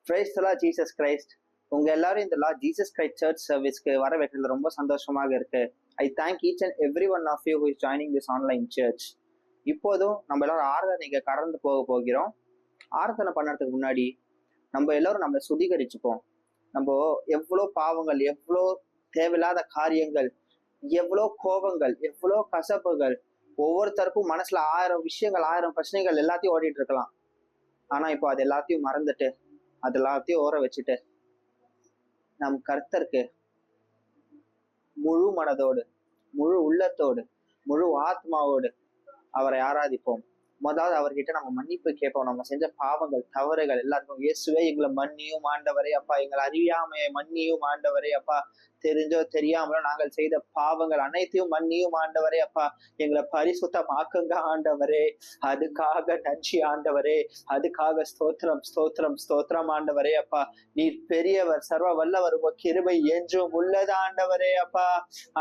Price the Lord Jesus Christ. உங்க எல்லாரும் இந்த லார்ட் ஜீசஸ் கிரைஸ்ட் சர்ச் சர்வீஸ்க்கு வரவேற்றது ரொம்ப சந்தோஷமாக இருக்கு. I thank each and every one of you who is joining this online church. இப்போதும் நம்ம எல்லாரும் ஆராதனைக்கு கடந்து போகிறோம். ஆராதனை பண்ணுறதுக்கு முன்னாடி நம்ம எல்லாரும் நம்ம சுத்திகரிச்சுப்போம். நம்ம எவ்வளோ பாவங்கள், எவ்வளோ தேவையில்லாத காரியங்கள், எவ்வளோ கோபங்கள், எவ்வளோ கசப்புகள், ஒவ்வொருத்தருக்கும் மனசுல 1000 விஷயங்கள், 1000 பிரச்சனைகள் எல்லாத்தையும் ஓடிட்டு இருக்கலாம். ஆனா இப்போ அது எல்லாத்தையும் மறந்துட்டு, அது எல்லாத்தையும் ஓர வச்சுட்டு, நம் கர்த்தருக்கு முழு மனதோடு, முழு உள்ளத்தோடு, முழு ஆத்மாவோடு அவரை ஆராதிப்போம். முதலாவது அவர்கிட்ட நம்ம மன்னிப்பு கேட்போம். நம்ம செஞ்ச பாவங்கள், தவறுகள் எல்லாருக்கும் இயேசுவே எங்களை மன்னியும் ஆண்டவரே அப்பா, எங்களை அறியாமையை மன்னியும் ஆண்டவரே அப்பா, தெரிஞ்சோ தெரியாமலோ நாங்கள் செய்த பாவங்கள் அனைத்தையும் மன்னியும் ஆண்டவரே அப்பா, எங்களை பரிசுத்தமாக்குங்க ஆண்டவரே. அதுக்காக நன்றி ஆண்டவரே, அதுக்காக ஸ்தோத்திரம் ஸ்தோத்திரம் ஸ்தோத்திரம் ஆண்டவரே அப்பா. நீர் பெரியவர், சர்வ வல்லவர், உங்க கிருபை என்றும் உள்ளது ஆண்டவரே அப்பா.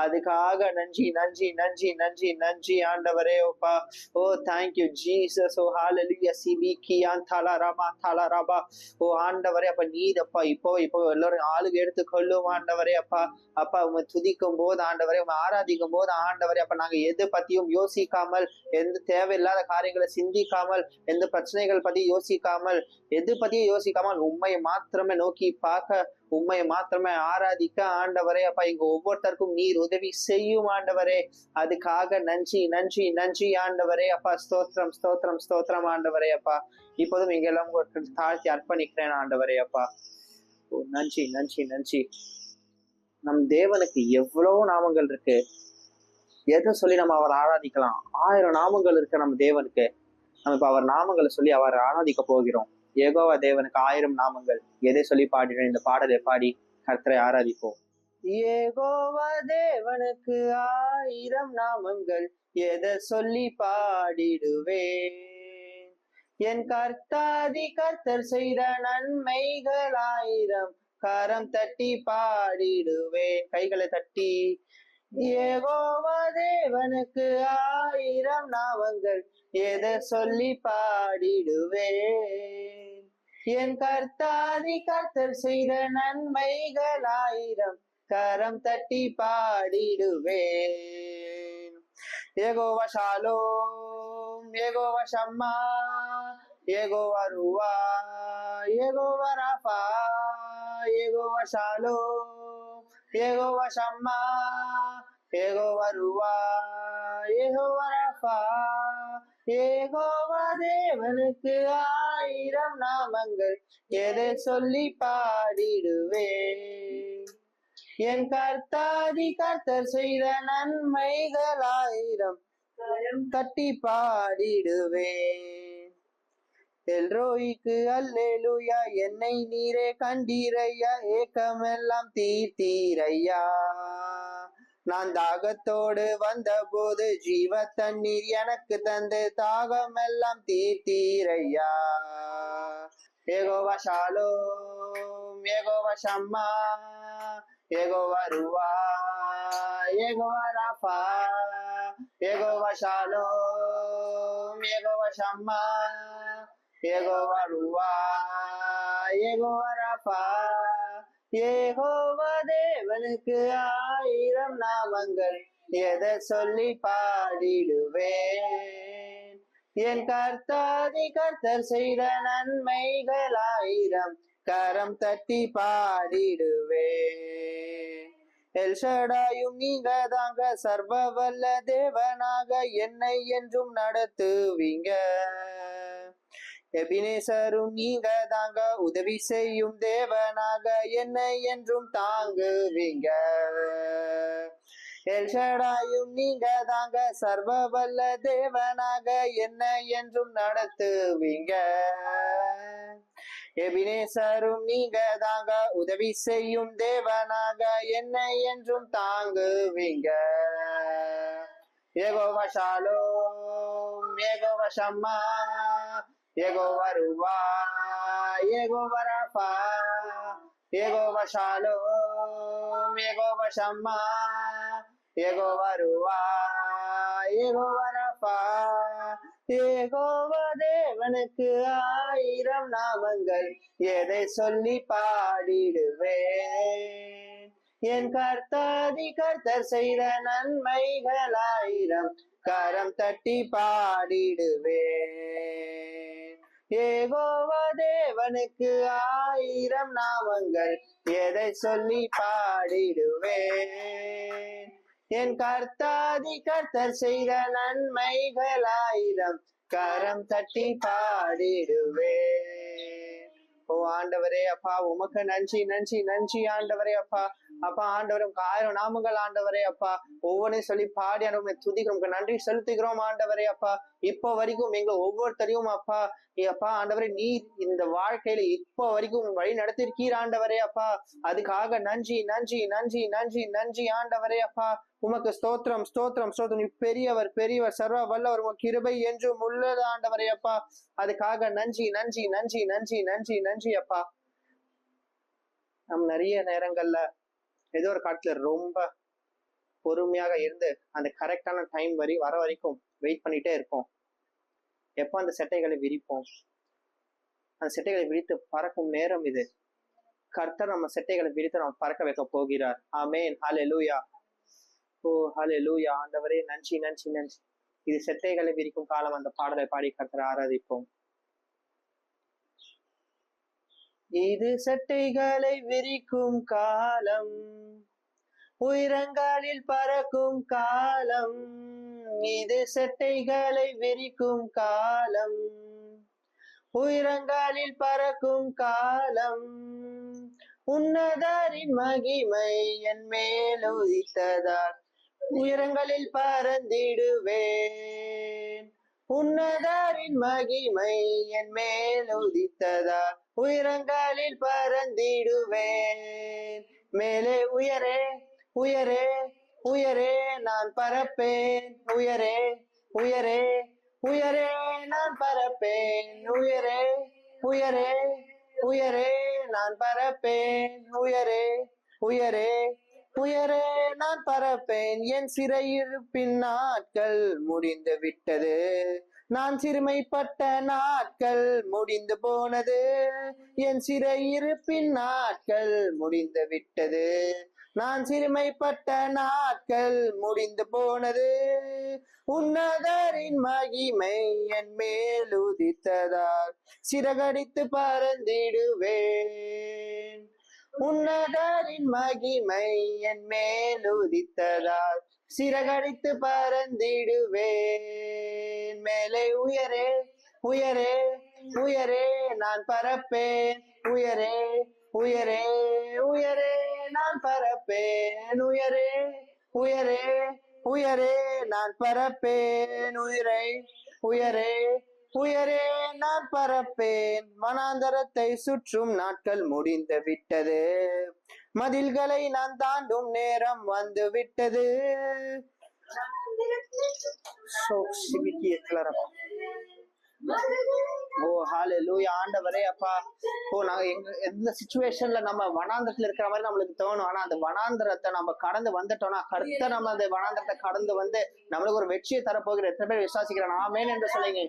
அதுக்காக நன்றி நன்றி நன்றி நன்றி நன்றி ஆண்டவரே அப்பா. ஓ தேங்க்யூ ஜீசஸ். ஓ ஹalleluya சிபிகியான் தலரமா தலரபா. ஓ ஆண்டவரே அப்பா, நீர் அப்பா இப்போ எல்லாரும் ஆளுக்கு எடுத்துக்கொள்ளும் ஆண்டவரே அப்பா. அப்பா உங்க துதிக்கும் போது ஆண்டவரே, உங்க ஆராதிக்கும் போது ஆண்டவரே அப்ப நாங்க எது பத்தியும் யோசிக்காமல், எந்த தேவையில்லாத காரியங்களை சிந்திக்காமல், எந்த பிரச்சனைகள் பத்தி யோசிக்காமல், எது பத்தியும் யோசிக்காமல் உண்மையை மாத்திரமே நோக்கி பார்க்க, உண்மையை மாத்திரமே ஆராதிக்க ஆண்டவரே அப்பா, எங்க ஒவ்வொருத்தருக்கும் நீர் உதவி செய்யும் ஆண்டவரே. அதுக்காக நன்றி நன்றி நன்றி ஆண்டவரே அப்பா. ஸ்தோத்திரம் ஸ்தோத்திரம் ஸ்தோத்திரம் ஆண்டவரே அப்பா. இப்போதும் எங்க எல்லாம் தாழ்த்தி அர்ப்பணிக்கிறேன் ஆண்டவரே அப்பா. ஓ நன்றி நன்றி நன்றி. நம் தேவனுக்கு எவ்வளவு நாமங்கள் இருக்கு. எதை சொல்லி நம்ம அவரை ஆராதிக்கலாம்? 1000 நாமங்கள் இருக்கு நம்ம தேவனுக்கு. நம்ம இப்ப அவர் நாமங்களை சொல்லி அவரை ஆராதிக்க போகிறோம். யெகோவா தேவனுக்கு 1000 நாமங்கள். எதை சொல்லி பாடினோம்? இந்த பாடலை பாடி கர்த்தரை ஆராதிப்போம். யெகோவா தேவனுக்கு 1000 நாமங்கள், எதை சொல்லி பாடிடுவேன்? என் கர்த்தாதி கர்த்தர் செய்த நன்மைகள் 1000, கரம் தட்டி பாடிடுவேன். கைகளை தட்டி. யெகோவா தேவனுக்கு 1000 நாமங்கள், எதை சொல்லி பாடிடுவேன்? என் கர்த்தாதி கர்த்தர் செய்த நன்மைகள் 1000, கரம் தட்டி பாடிடுவேன். யெகோவா ஷாலோம், யெகோவா ஷம்மா, யெகோவா ருவா, யெகோவா ராஃபா, யெகோவா ஷாலோம், யெகோவா ஷம்மா, யெகோவா ருவா, யெகோவா ராஃபா. யெகோவா தேவனுக்கு 1000 நாமங்கள், எதை சொல்லி பாடிடுவேன்? என் கர்த்தாதி கர்த்தர் செய்த நன்மைகள் 1000, தட்டி பாடிடுவேன். எல்ரோய்க்கு அல்லேலூயா, என்னை நீரே கண்டீரையா, ஏக்கமெல்லாம் தீர்த்தீரையா. நான் தாகத்தோடு வந்த போது ஜீவ தண்ணீர் எனக்கு தந்து தாகமெல்லாம் தீர்த்தீரையா. யெகோவா ஷாலோம், யெகோவா ஷம்மா, யெகோவா ருவா, யெகோவா ராஃபா, யெகோவா ஷாலோம், யெகோவா ஷம்மா, யெகோவா ருவா, யெகோவா ராஃபா. யெகோவா தேவனுக்கு 1000 நாமங்கள், எதை சொல்லி பாடிடுவேன்? என் கர்த்தாதி கர்த்தர் செய்த நன்மைகள் 1000, கரம் தட்டி பாடிடுவேன். எல்ஷடாயும் நீங்க தாங்க, சர்வ வல்ல தேவனாக என்னை என்றும் நடத்துவீங்க. எபினேசரும் நீங்க தாங்க, உதவி செய்யும் தேவனாக என்னை என்றும் தாங்குவீங்க. எல்ஷடாயும் நீங்க தாங்க, சர்வ வல்ல தேவனாக என்னை என்றும் நடத்துவீங்க. எபினேசரும் நீங்க தாங்க, உதவி செய்யும் தேவனாக என்னை என்றும் தாங்குவீங்க. யெகோவா ஷாலோம், யெகோவா ஷம்மா, யெகோவா ருவா, யெகோவா ராஃபா, யெகோவா ஷாலோம், யெகோவா ஷம்மா, யெகோவா ருவா, யெகோவா ராஃபா. யெகோவா தேவனுக்கு 1000 நாமங்கள், எதை சொல்லி பாடிடுவேன். என் கர்த்தாதி கர்த்தர் செய்த நன்மைகள் 1000, கரம் தட்டி பாடிடுவேன். யெகோவா தேவனுக்கு 1000 நாமங்கள், எதை சொல்லி பாடிடுவேன். என் கர்த்தாதி கர்த்தர் செய்த நன்மைகள் 1000, கரம் தட்டி பாடிடுவேன். ஓ ஆண்டவரே அப்பா, உமக்கு நன்றி நன்றி நன்றி ஆண்டவரே அப்பா. அப்பா ஆண்டவரே, 1000 நாமங்கள் ஆண்டவரே அப்பா, ஒவ்வொன்றையும் சொல்லி பாடி ஆண்டவரை துதிக்கிறோம், உங்களுக்கு நன்றி செலுத்துகிறோம் ஆண்டவரே அப்பா. இப்போ வரைக்கும் எங்களை ஒவ்வொருத்தரையும் அப்பா அப்பா ஆண்டவரே, நீர் இந்த வாழ்க்கையில இப்போ வரைக்கும் வழி நடத்திருக்கீர் ஆண்டவரே அப்பா. அதுக்காக நன்றி நன்றி நன்றி நன்றி நன்றி ஆண்டவரே அப்பா. உமக்கு ஸ்தோத்திரம் ஸ்தோத்திரம் ஸ்தோத்திரம். நீ பெரியவர் பெரியவர், சர்வ வல்லவர், உமக்கு கிருபை என்றும் உள்ளது ஆண்டவரே அப்பா. அதுக்காக நன்றி நன்றி நன்றி நன்றி நன்றி நன்றி அப்பா. நம்ம நிறைய நேரங்கள்ல ஏதோ ஒரு காலத்துல ரொம்ப பொறுமையாக இருந்து அந்த கரெக்டான டைம் வர வரைக்கும் வெயிட் பண்ணிட்டே இருப்போம். எப்போ அந்த செட்டைகளை விரிப்போம், அந்த செட்டைகளை விரித்து பறக்கும் நேரம் இது. கர்த்தர் நம்ம செட்டைகளை விரித்து நம்ம பறக்க வைக்க போகிறார். ஆமேன். ஹல்லேலூயா. ஓ ஹல்லேலூயா. ஆண்டவரே நன்றி நன்றி நன்றி. இது செட்டைகளை விரிக்கும் காலம். அந்த பாடலை பாடி கர்த்தரை ஆராதிப்போம். இது செட்டைகளை விரிக்கும் காலம், உயரங்களில் பறக்கும் காலம். இது செட்டைகளை விரிக்கும் காலம், உயரங்களில் பறக்கும் காலம். உன்னதரின் மகிமை என் மேல் உதித்ததால் உயரங்களில் பறந்திடுவேன். உன்னதரின் மகிமை என் மேல் உதித்ததால் உயரங்களில் பறந்திடுவேன். மேலே உயரே உயரே உயரே நான் பறப்பேன். உயரே உயரே உயரே நான் பறப்பேன். உயரே உயரே உயரே நான் பறப்பேன். உயரே உயரே உயரே நான் பறப்பேன். என் சிறையிருப்பின் நாட்கள் முடிந்து விட்டது, நான் சிறுமைப்பட்ட நாட்கள் முடிந்து போனது. என் சிறையிருப்பின் நாட்கள் முடிந்து விட்டது, நான் சிறுமைப்பட்ட நாட்கள் முடிந்து போனது. உன்னதரின் மகிமை என் மேல் உதித்ததால் சிறகடித்து பறந்திடுவேன். உன்னதரின் மகிமை என் மேல் உதித்ததால் சிறகடித்து பறந்திடுவேன். மேலே உயரே உயரே உயரே நான் பறப்பேன். உயரே உயரே உயரே நான் பறப்பேன். உயரே உயரே உயரே நான் பறப்பேன். உயரே உயரே உயரே நான் பறப்பேன். வனாந்தரத்தை சுற்றும் நாட்கள் முடிந்து விட்டது, மதில்களை நான் தாண்டும் நேரம் வந்து விட்டது. ஓ ஹல்லேலூயா. ஆண்டவரே அப்பா, ஓ நாங்க எந்த சிச்சுவேஷன்ல நம்ம வனாந்தரத்துல இருக்கிற மாதிரி நம்மளுக்கு தோணும். ஆனா அந்த வனாந்தரத்தை நம்ம கடந்து வந்துட்டோம்னா, கர்த்தர் நம்ம அந்த வனாந்தரத்தை கடந்து வந்து நம்மளுக்கு ஒரு வெற்றியை தரப்போகிற எத்தனை பேர் விசுவாசிக்கிறான்? ஆமேன் என்று சொல்லுங்க.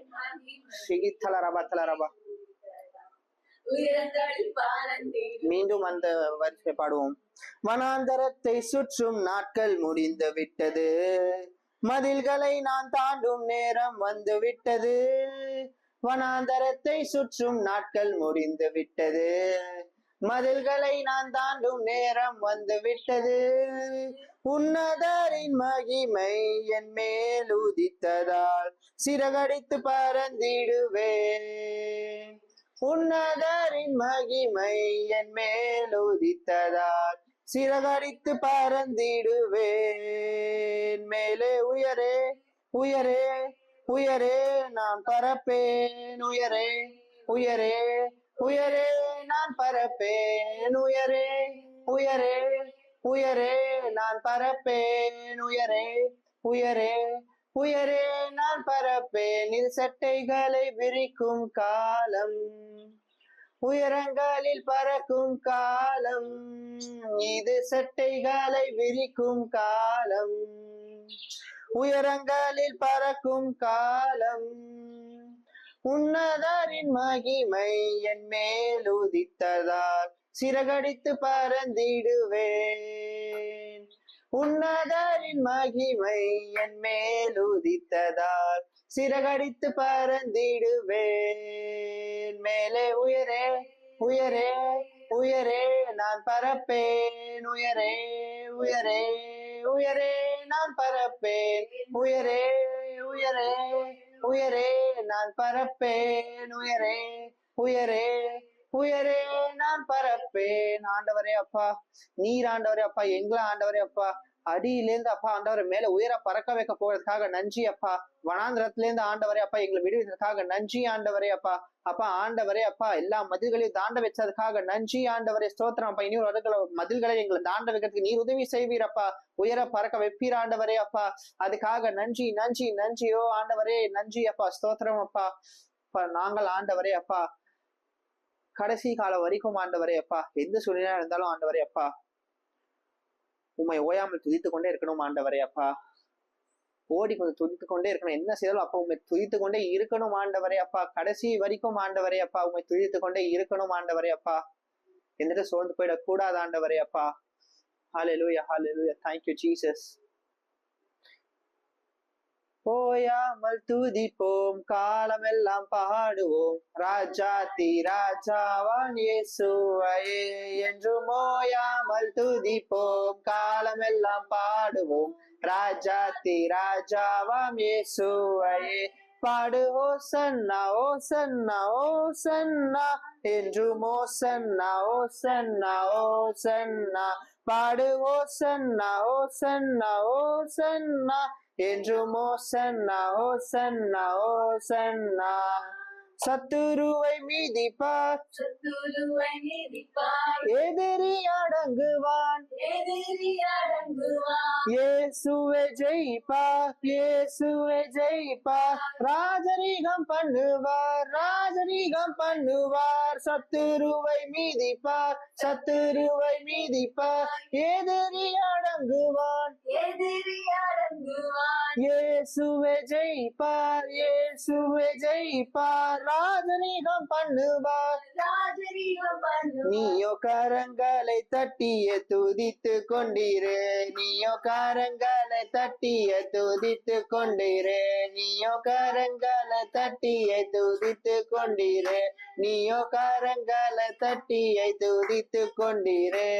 மீண்டும் அந்த வரிசை பாடுவோம். வனாந்தரத்தை சுற்றும் நாட்கள் முடிந்து விட்டது, மதில்களை நான் தாண்டும் நேரம் வந்து விட்டது. வனாந்தரத்தை சுற்றும் நாட்கள் முடிந்து விட்டது, மதில்களை நான் தாண்டும் நேரம் வந்து விட்டது. உன்னதரின் மகிமை என் மேல் உதித்ததால் சிறகடித்து பறந்திடுவேன். உன்னதரின் மகிமை என் மேல் உதித்ததால் சிறகடித்து பறந்திடுவேன். மேலே உயரே உயரே உயரே நான் பறப்பேன். உயரே உயரே உயரே நான் பறப்பேன். உயரே உயரே உயரே நான் பறப்பேன். உயரே உயரே உயரே நான் பறப்பேன். இது சட்டைகளை விரிக்கும் காலம், உயரங்களில் பறக்கும் காலம். இது சட்டைகளை விரிக்கும் காலம், உயரங்களில் பறக்கும் காலம், உன்னதரின் மகிமை என் மேல் உதித்ததால் சிறகடித்து பறந்திடுவேன். உன்னதரின் மகிமை என் மேல் உதித்ததால் சிறகடித்து பறந்திடுவேன். மேலே உயரே உயரே உயரே நான் பறப்பேன், உயரே உயரே உயரே நான் பறப்பேன், உயரே உயரே உயரே நான் பறப்பேன், உயரே உயரே உயரே நான் பறப்பேன். ஆண்டவரே அப்பா, நீர் ஆண்டவரே அப்பா, எங்களை ஆண்டவரே அப்பா அடியிலேருந்து அப்பா ஆண்டவரை மேல உயர பறக்க வைக்க போறதுக்காக நன்றி அப்பா. வனாந்திரத்திலேருந்து ஆண்டவரே அப்பா எங்களை விடுவித்ததுக்காக நன்றி ஆண்டவரே அப்பா. அப்பா ஆண்டவரே அப்பா எல்லா மதில்களையும் தாண்ட வச்சதுக்காக நன்றி ஆண்டவரே. ஸ்தோத்திரம் அப்பா. இனி ஒரு மதில்களை எங்களை தாண்ட வைக்கிறதுக்கு நீர் உதவி செய்வீரப்பா, உயர பறக்க வைப்பீர் ஆண்டவரே அப்பா. அதுக்காக நன்றி நன்றி நன்றியோ ஆண்டவரே, நன்றி அப்பா. ஸ்தோத்திரம் அப்பா. நாங்கள் ஆண்டவரே அப்பா கடைசி காலம் வரைக்கும் ஆண்டவரே அப்பா எந்த சூழ்நிலையா இருந்தாலும் ஆண்டவரே அப்பா உண்மை ஓயாமல் துதித்து கொண்டே இருக்கணும் ஆண்டவரே அப்பா. ஓடி கொஞ்சம் துதித்து கொண்டே இருக்கணும், என்ன செய்தாலும் அப்பா உண்மை துதித்து கொண்டே இருக்கணும் ஆண்டவரே அப்பா. கடைசி வரைக்கும் ஆண்டவரே அப்பா உண்மை துதித்து கொண்டே இருக்கணும் ஆண்டவரே அப்பா. எந்திர சோர்ந்து போயிடக் கூடாது ஆண்டவரே அப்பா. ஹல்லேலூயா ஹல்லேலூயா. Thank you Jesus. ஓயாமல் துதிப்போம், காலமெல்லாம் பாடுவோம், ராஜாதி ராஜாவான் இயேசுவையே. என்றும் ஓயாமல் துதிப்போம், காலமெல்லாம் பாடுவோம், ராஜாதி ராஜாவாம் இயேசுவையே. பாடு ஓசன்னா ஓசன்னா ஓசன்னா, என்றும் ஓசன்னா ஓசன்னா ஓசன்னா. பாடு ஓசன்னா ஓசன்னா ஓசன்னா, என்றும் ஓசன்னா ஓசன்னா ஓசன்னா. சத்துருவை மீதிப்பார், சத்துருவை மீதிப்பார், எதிரி அடங்குவான், எதிரி அடங்குவான். இயேசுவே ஜெயிப்பார், இயேசுவே ஜெயிப்பார். ராஜரீகம் பண்ணுவார், ராஜரீகம் பண்ணுவார். சத்துருவை மீதிப்பார், சத்துருவை மீதிப்பார், எதிரி அடங்குவான், எதிரி அடங்குவான். இயேசுவே ஜெயிப்பார், இயேசுவே ஜெயிப்பார். ராஜரீகம் பண்ணுவார், ராஜரீகம் பண்ணுவார். நீயோ கரங்களை தட்டிய துதித்து கொண்டிரு, நீயோ கரங்களை தட்டிய துதித்து கொண்டிரு, நீயோ கரங்களை தட்டிய துதித்து கொண்டிரு, நீயோ கரங்களை தட்டிய துதித்து கொண்டிரு.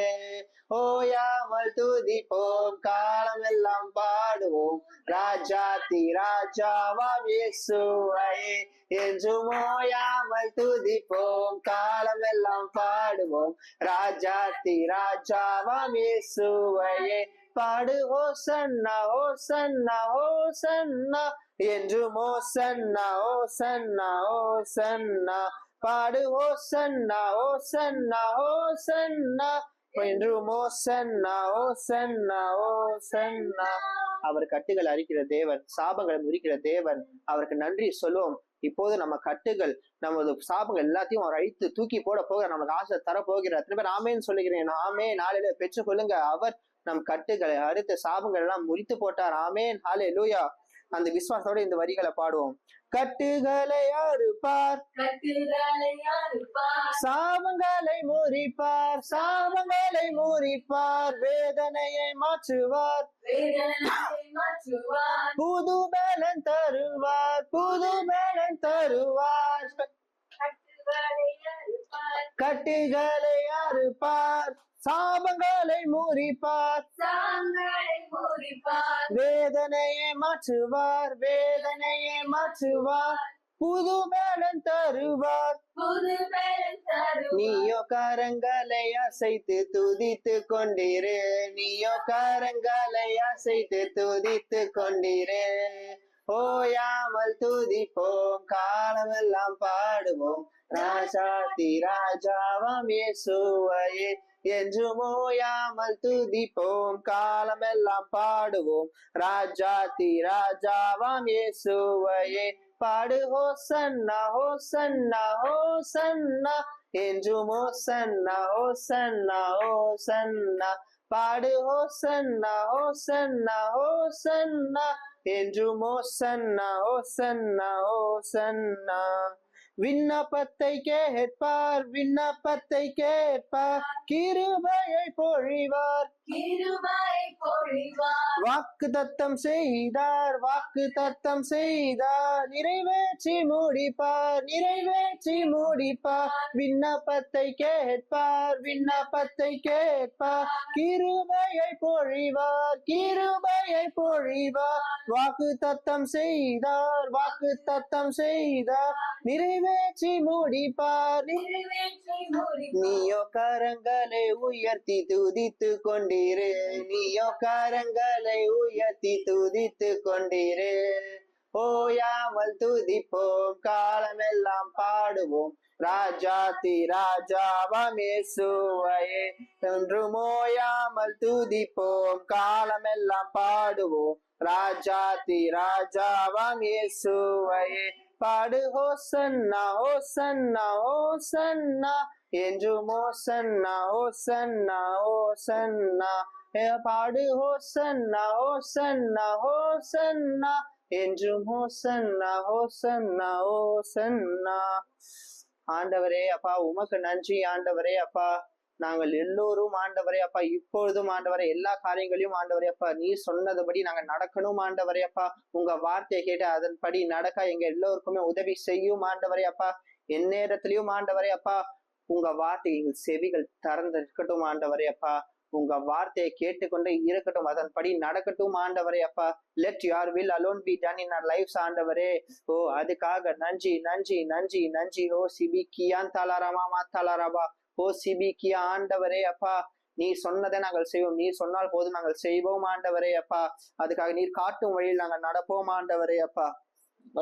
ஓயாமல் துதிப்போம், காலமெல்லாம் பாடுவோம், ராஜாதி ராஜாவாம் இயேசுவையே. என்றும் ஓயாமல் துதிப்போம், காலமெல்லாம் பாடுவோம், ராஜாதி ராஜாவாம் இயேசுவையே. பாடு ஓசன்னா ஓசன்னா ஓசன்னா, என்றும் ஓசன்னா ஓசன்னா ஓசன்னா. பாடு ஓசன்னா ஓசன்னா ஓசன்னா, என்றும் ஓசன்னா ஓசன்னா ஓசன்னா. அவர் கட்டுகள் அரிக்கிற தேவன், சாபங்களை முறிக்கிற தேவன். அவருக்கு நன்றி சொல்லுவோம். இப்போது நம்ம கட்டுகள், நமது சாபங்கள் எல்லாத்தையும் அவர் அழித்து தூக்கி போட போக நமக்கு ஆசை தர போகிறார். எத்தனை பேர் ஆமேன்னு சொல்லுகிறேன்? ஆமே. நாளில பெற்று கொள்ளுங்க. அவர் நம் கட்டுகளை அறுத்த சாபங்கள் எல்லாம் முறித்து போட்டார். ஆமேன். ஹல்லேலூயா. அந்த விசுவாசத்தோட இந்த வரிகளை பாடுவோம். கட்டுகளை அறுப்பார், கட்டுகளை அறுப்பார், சாபங்களை முறிப்பார், சாபங்களை முறிப்பார். வேதனையை மாற்றுவார், வேதனையை மாற்றுவார். புது பலன் தருவார், புது பலன் தருவார். கட்டுகளை அறுப்பார், கட்டுகளை அறுப்பார், சாபங்களை முறிப்பார், சாபங்களை முறிப்பார். வேதனையை மாற்றுவார், வேதனையை மாற்றுவார். புது பலன் தருவார், புது பலன் தருவார். நீயோ கரங்களை அசைத்து துதித்து கொண்டிரு, நீயோ கரங்களை அசைத்து துதித்து கொண்டிரு. ஓயாமல் துதிப்போம், காலமெல்லாம் பாடுவோம், ராஜாதி ராஜாவாம் இயேசுவையே. என்றும் ஓயாமல் துதிப்போம், காலமெல்லாம் பாடுவோம், ராஜாதி ராஜாவாம் இயேசுவையே. பாடு ஹோசன்னா ஹோசன்னா ஹோசன்னா, என்றும் ஹோசன்னா ஹோசன்னா ஹோசன்னா. பாடு ஹோசன்னா ஹோசன்னா ஹோசன்னா என்றும் ஹோசன்னா ஹோசன்னா ஹோசன்னா. விண்ணப்பத்தை கேட்பார் விண்ணப்பத்தை கேட்பார் கிருபையை பொழிவார் கிருபையை பொழிவார். வாக்கு தத்தம் செய்தார் வாக்கு தத்தம் செய்தார் நிறைவேற்றி முடிப்பார் நிறைவேற்றி முடிப்பார். விண்ணப்பத்தை கேட்பார் விண்ணப்பத்தை கேட்பார் கிருபையை பொழிவார் கிருபையை பொழிவார். வாக்கு தத்தம் செய்தார் வாக்கு தத்தம் செய்தார் நிறைவேற்றி முடிப்பார். நிறைவேற்றி முடிப்பார். நீயோ கரங்களை உயர்த்தி துதித்து கொண்டிரு நீயோ கரங்களை உயர்த்தி துதித்து கொண்டிரு. ஓயாமல் துதிப்போம் காலமெல்லாம் பாடுவோம் ராஜாதி ராஜாவாம் இயேசுவையே. என்றும் ஓயாமல் துதிப்போம் காலமெல்லாம் பாடுவோம் ராஜாதி ராஜாவாம் இயேசுவையே. பாடு ஹோசன்னா ஹோசன்னா ஹோசன்னா என்றும் ஹோசன்னா ஹோசன்னா ஹோசன்னா. பாடு ஹோசன்னா ஹோசன்னா ஹோசன்னா என்றும் ஹோசன்னா ஹோசன்னா ஹோசன்னா. ஆண்டவரே அப்பா உமக்கு நன்றி ஆண்டவரே அப்பா. நாங்கள் எல்லோரும் ஆண்டவரே அப்பா இப்பொழுதும் ஆண்டவரே எல்லா காரியங்களையும் ஆண்டவரே அப்பா நீர் சொன்னதுபடி நாங்கள் நடக்கணும் ஆண்டவரே அப்பா. உங்க வார்த்தையை கேட்டு அதன்படி நடக்க எங்க எல்லோருக்குமே உதவி செய்யும் ஆண்டவரே அப்பா. எந்நேரத்திலையும் ஆண்டவரே அப்பா உங்க வார்த்தை எங்கள் செவிகள் திறந்து இருக்கட்டும் ஆண்டவரே அப்பா. உங்க வார்த்தையை கேட்டுக்கொண்டு இருக்கட்டும் அதன்படி நடக்கட்டும் ஆண்டவரே அப்பா. Let your will alone be done in our lifes ஆண்டவரே. ஓ அதுக்காக நன்றி நன்றி நன்றி நன்றி. ஓ சிபி கியான் தலாராமா மாத்தாலாராபா. ஓ சிபி கியா ஆண்டவரே அப்பா. நீர் சொன்னதை நாங்கள் செய்வோம் நீர் சொன்னால் போதும் நாங்கள் செய்வோம் ஆண்டவரே அப்பா. அதுக்காக நீர் காட்டும் வழியில் நாங்கள் நடப்போம் ஆண்டவரே அப்பா.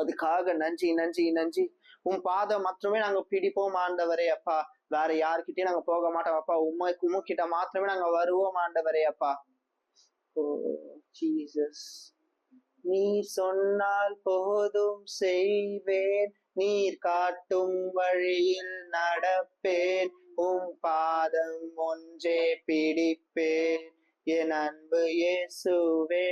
அதுக்காக நன்றி நன்றி நன்றி. உன் பாதம் மட்டுமே நாங்க பிடிப்போம் ஆண்டவரே அப்பா. வேற யாருக்கிட்டயும் நாங்க போக மாட்டோம் அப்பா. உம்முக்கிட்ட மாத்திரமே நாங்க வருவோம் ஆண்டவரே அப்பா. ஓ ஜீசஸ். நீ சொன்னால் போதும் செய்வேன் நீர் காட்டும் வழியில் நடப்பேன் உம் பாதம் ஒன்றே பிடிப்பேன் என் அன்பு இயேசுவே.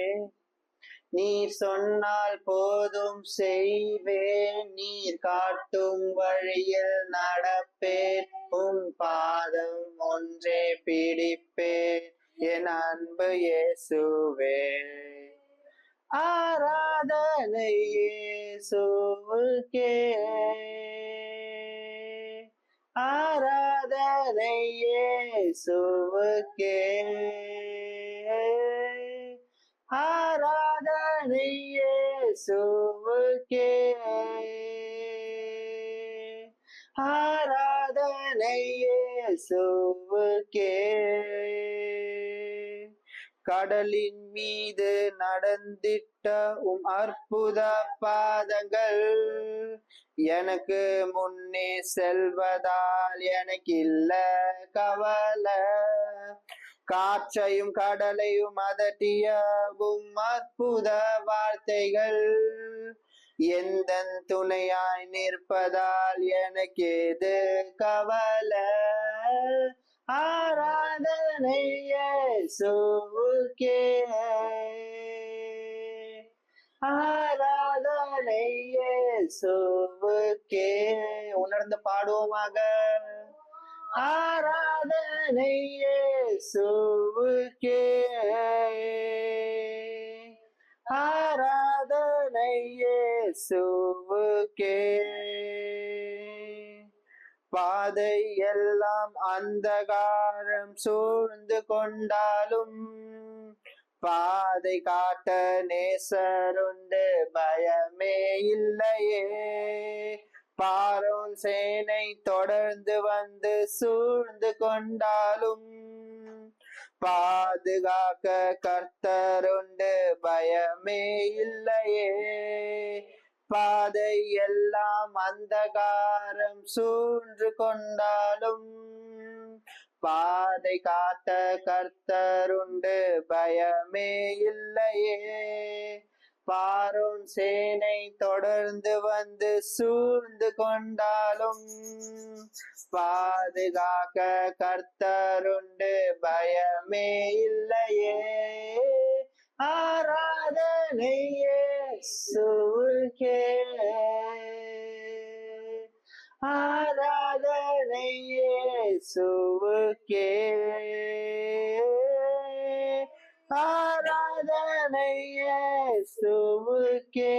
நீர் சொன்னால் போதும் செய்வேன் நீர் காட்டும் வழியில் நடப்பேன் உம் பாதம் ஒன்றே பிடிப்பேன் என் அன்பு இயேசுவே. ஆராதனை இயேசுவுக்கே ஆராதனை இயேசுவுக்கே ஆராதனை இயேசுவுக்கே ஆராதனை இயேசுவுக்கே. கடலின் மீது நடந்திட்ட உம் அற்புத பாதங்கள் எனக்கு முன்னே செல்வதால் எனக்கு இல்ல கவலை. காற்றையும் கடலையும் அதட்டிய உம் அற்புத வார்த்தைகள் எந்த துணையாய் நிற்பதால் எனக்கு எது கவலை. ஆராதனை இயேசுவுக்கே ஆராதனை இயேசுவுக்கே. உணர்ந்து பாடுவோமாக. ஆராதனை இயேசுவுக்கே ஆராதனை இயேசுவுக்கே. பாதை எல்லாம் அந்தகாரம் சூழ்ந்து கொண்டாலும் பாதை காட்ட நேசருண்டு பயமே இல்லையே. பாரோன் சேனை தொடர்ந்து வந்து சூழ்ந்து கொண்டாலும் பாதுகாக்க கர்த்தருண்டு பயமே இல்லையே. பாதை எல்லாம் அந்தகாரம் சூழ்ந்து கொண்டாலும் பாதை காத்த கர்த்தருண்டு பயமே இல்லையே. பாரோன் சேனை தொடர்ந்து வந்து சூழ்ந்து கொண்டாலும் பாதுகாக்க கர்த்தருண்டு, பயமே இல்லையே. ஆராதனை இயேசுவுக்கே, ஆராதனை இயேசுவுக்கே, ஆராதனை இயேசுவுக்கே,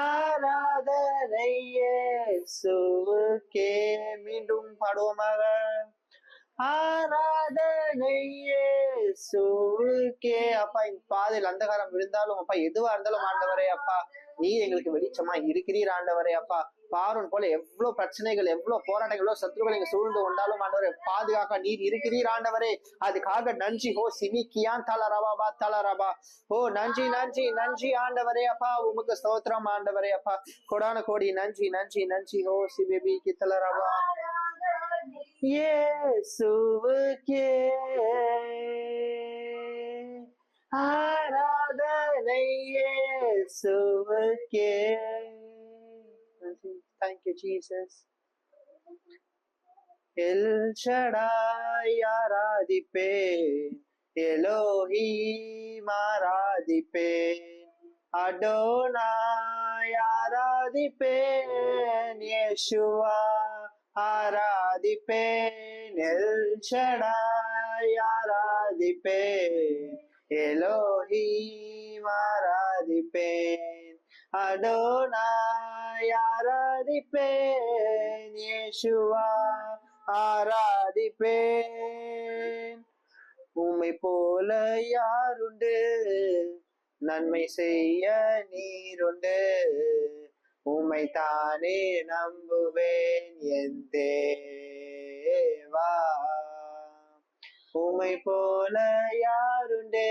ஆராதனை இயேசுவுக்கே. மீண்டும் பாடுவோமாக. ஆராதனை இயேசுவுக்கே. அப்பா, இந்த பாதையில் அந்தகாரம் விழுந்தாலும் அப்பா, எதுவா இருந்தாலும் ஆண்டவரே அப்பா, நீர் எங்களுக்கு வெளிச்சமா இருக்கிறீர் ஆண்டவரே அப்பா. பார்வோன் போல எவ்வளவு பிரச்சனைகள், எவ்வளவு போராட்டங்கள், எவ்வளவு சத்துருக்கள் இங்க சூழ்ந்து கொண்டாலும் ஆண்டவரே பாதுகாக்க நீர் இருக்கிறீர் ஆண்டவரே. அதுக்காக நன்றி. ஹோ சிமிக்கியான் தலரபா பா தலரபா. ஓ நன்றி நன்றி நன்றி ஆண்டவரே அப்பா. உமக்கு ஸ்தோத்திரம் ஆண்டவரே அப்பா. கொடான கோடி நன்றி நன்றி நன்றி. ஹோ சிபிபி கித்தலரபா. இயேசுவுக்கே ஆராதனை இயேசுவுக்கே. Thank you, Jesus. L Shaddai ஆராதிப்பேன், எலோஹீம் ஆராதிப்பேன், அடோனாய் ஆராதிப்பேன், யேசுவா ஆராதிப்பேன், எல் ஷடாய் ஆராதிப்பேன், எலோஹீம் ஆராதிப்பேன், அடோனாய் ஆராதிப்பேன், யேசுவா ஆராதிப்பேன். உம்மை போல யாருண்டு, நன்மை செய்ய நீருண்டு, உம்மை தானே நம்புவேன் என் தேவா. உம்மை போல யாருண்டு,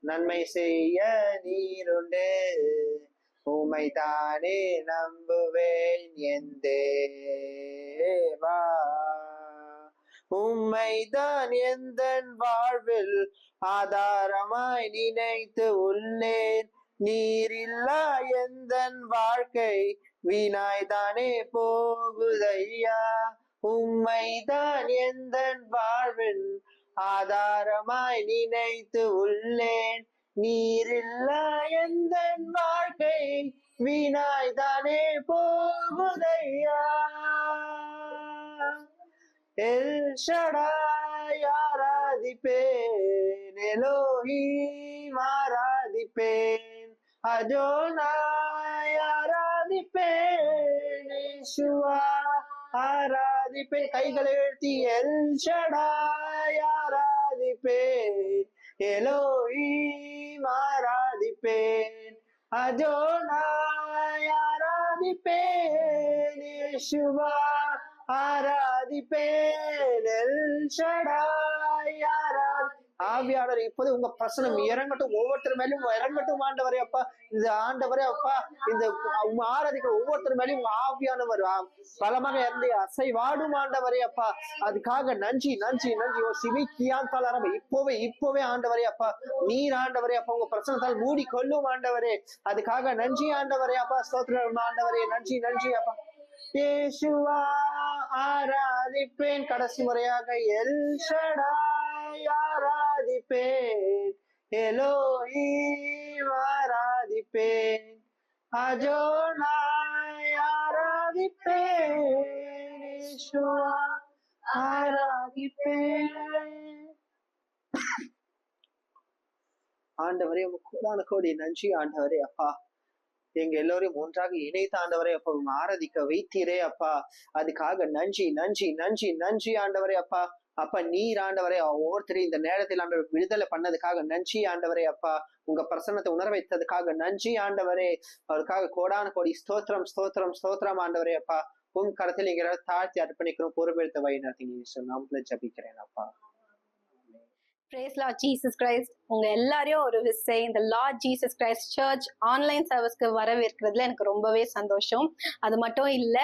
நன்மை செய்ய நீருண்டு, உம்மை தானே நம்புவேன் என் தேவா. உம்மைதான் எந்தன் வாழ்வில் ஆதாரமாய் நினைத்து உள்ளேன். நீரில்லா எந்தன் வாழ்க்கை வீணாய்தானே போகுதையா. உம்மைதான் எந்தன் வாழ்வில் ஆதாரமாய் நினைத்து உள்ளேன். நீரில்லா எந்தன் வாழ்க்கை வீணாய்தானே போகுதையா. எல் ஷடாய் ஆராதிப்பேன், எலோஹீம் ஆராதிப்பேன், அடோனாய் ஆராதிப்பேன், யேசுவா ஆராதிப்பேன். கைகளை உயர்த்தி எல் ஷடாய் ஆராதிப்பேன், எலோஹீம் ஆராதிப்பேன், அடோனாய் ஆராதிப்பேன், யேசுவா ஆராதிப்பேன், எல் ஷடாய் ஆராதி. ஆவியாளர் இப்போது உங்க பிரசனம் இறங்கட்டும், ஒவ்வொருத்தர் மேலும் இறங்கட்டும் ஆண்டவரே அப்பா. இந்த ஆண்டவரே அப்பா, இந்த ஆராதிக்கிற ஒவ்வொருத்தர் மேலும் உங்க ஆவியானவர் பலமாக இறந்து அசைவாடும் ஆண்டவரே அப்பா. அதுக்காக நன்றி நன்றி நன்றி. ஓ சிமிக்கியான் தலரப. இப்போவே ஆண்டவரே அப்பா, நீர் ஆண்டவரே அப்பா உங்க பிரசனத்தால் மூடி கொள்ளும் ஆண்டவரே. அதுக்காக நன்றி ஆண்டவரே அப்பா. ஸ்தோத்திரம் ஆண்டவரே. நன்றி நன்றி அப்பா. யேசுவா ஆராதிப்பேன். கடைசி முறையாக எல் ஷடாய் ஆராதிப்பேன், எலோஹீம் ஆராதிப்பேன், அடோனாய் ஆராதிப்பேன், யேசுவா ஆராதிப்பேன். ஆண்டவரே கோடான கோடி நன்றி ஆண்டவரே அப்பா. எங்க எல்லோரையும் ஒன்றாக இணைத்த ஆண்டவரே அப்பா, உங்க ஆராதிக்க வைத்தீரே அப்பா. அதுக்காக நன்றி நன்றி நன்றி நன்றி ஆண்டவரே அப்பா. அப்ப நீர் ஆண்டவரே ஒவ்வொருத்தரையும் இந்த நேரத்தில் ஆண்டவர் விடுதலை பண்ணதுக்காக நன்றி ஆண்டவரே அப்பா. உங்க பிரசன்னத்தை உணர வைத்ததுக்காக நன்றி ஆண்டவரே. அவருக்காக கோடான கோடி ஸ்தோத்திரம் ஸ்தோத்திரம் ஸ்தோத்திரம் ஆண்டவரே அப்பா. உங்க கருத்தில் எங்க தாழ்த்தி அர்ப்பணிக்கிறோம். பொறுப்பெடுத்த வழி நடத்தி நாமத்துல ஜபிக்கிறேன் அப்பா. Praise Lord Jesus Christ. உங்க எல்லாரையும் ஒரு விசை இந்த Lord Jesus Christ church online சர்வீஸ்க்கு வரவேற்கிறதுல எனக்கு ரொம்பவே சந்தோஷம். அது மட்டும் இல்ல,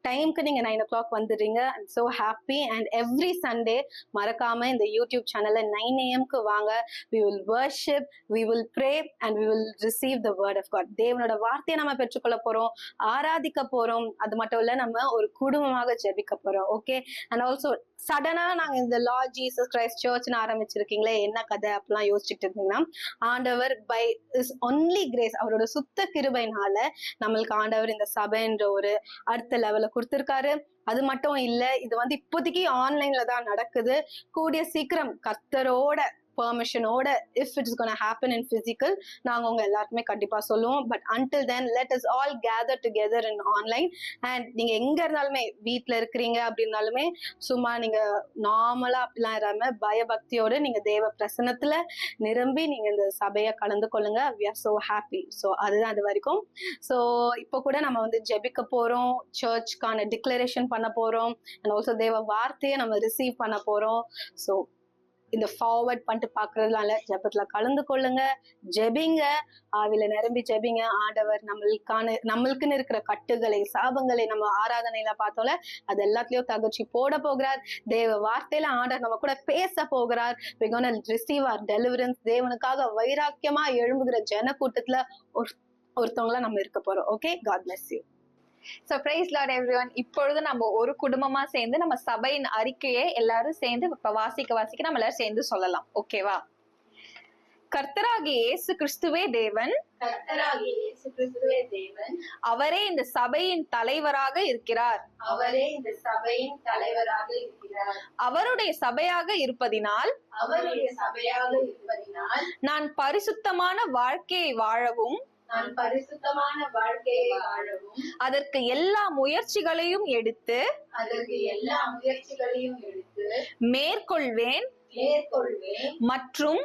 டைம்க்கு நீங்க 9 o'clock வந்துடுறீங்க. I'm so happy. And every Sunday மறக்காம இந்த யூடியூப் சேனல்ல 9 AM-க்கு வாங்க. we will worship, we will pray and we will receive the word of God. தேவனோட வார்த்தையை நம்ம பெற்றுக்கொள்ள போறோம், ஆராதிக்க போறோம். அது மட்டும் இல்ல, நம்ம ஒரு குடும்பமாக ஜெபிக்க போறோம். ஓகே. அண்ட் ஆல்சோ சடனா நாங்க இந்த லார்ட் ஜீசஸ் கிரைஸ்ட் சர்ச்னு ஆரம்பிச்சிருக்கீங்களே, என்ன கதை அப்படிலாம் யோசிச்சுட்டு இருந்தீங்கன்னா, ஆண்டவர் பை இஸ் ஒன்லி கிரேஸ், அவரோட சுத்த கிருபையினால நம்மளுக்கு ஆண்டவர் இந்த சபைன்ற ஒரு அடுத்த லெவல கொடுத்திருக்காரு. அது மட்டும் இல்ல, இது இப்போதைக்கு ஆன்லைன்ல தான் நடக்குது. கூடிய சீக்கிரம் கர்த்தரோட பெர்மிஷனோட if it's gonna happen in physical நாங்க உங்க எல்லாருக்குமே கண்டிப்பா சொல்லுவோம். But until then let us all gather together in online. and நீங்க எங்க இருந்தாலுமே, வீட்டுல இருக்கிறீங்க அப்படின்னாலுமே, சும்மா நீங்க நார்மலா அப்படிலாம் இல்லாம பயபக்தியோட நீங்க தேவ பிரசன்னத்துல நிரம்பி நீங்க இந்த சபையை கலந்து கொள்ளுங்க. we are so happy. So அதுதான் அது வரைக்கும். ஸோ இப்போ கூட நம்ம ஜெபிக்க போறோம், சர்ச்க்கான டிக்ளரேஷன் பண்ண போறோம், அண்ட் ஆல்சோ தேவ வார்த்தையை நம்ம ரிசீவ் பண்ண போறோம். ஸோ இந்த ஃபார்வர்ட் பண்ணிட்டு பாக்குறதுனால ஜெபத்துல கலந்து கொள்ளுங்க, ஜெபிங்க, ஆவில நிரம்பி ஜெபிங்க. ஆண்டவர் நம்மளுக்குன்னு இருக்கிற கட்டுகளை, சாபங்களை நம்ம ஆராதனையில பார்த்தோம்ல, அது எல்லாத்துலயும் தகர்ச்சி போட போகிறார். தேவ வார்த்தையில ஆண்டவர் நம்ம கூட பேச போகிறார். we're gonna receive our deliverance. தேவனுக்காக வைராக்கியமா எழும்புகிற ஜன கூட்டத்துல ஒருத்தவங்களா நம்ம இருக்க போறோம். Okay, God bless you. So praise Lord everyone. இப்பொழுது நம்ம ஒரு குடும்பமா சேர்ந்து நம்ம சபையின் அறிக்கையை எல்லாரும் சேர்ந்து இப்ப வாசிக்க நம்ம எல்லாரும் சேர்ந்து சொல்லலாம். ஓகேவா? கர்த்தராகிய இயேசு கிறிஸ்துவே தேவன், கர்த்தராகிய இயேசு கிறிஸ்துவே தேவன், அவரே இந்த சபையின் தலைவராக இருக்கிறார். அவரே இந்த சபையின் தலைவராக இருக்கிறார். அவருடைய சபையாக இருப்பதினால், அவருடைய சபையாக இருப்பதினால் நான் பரிசுத்தமான வாழ்க்கையை வாழவும், நான் பரிசுத்தமான வாழ்க்கையை வாழவும், அதற்கு எல்லா முயற்சிகளையும் எடுத்து மேற்கொள்வேன் மற்றும்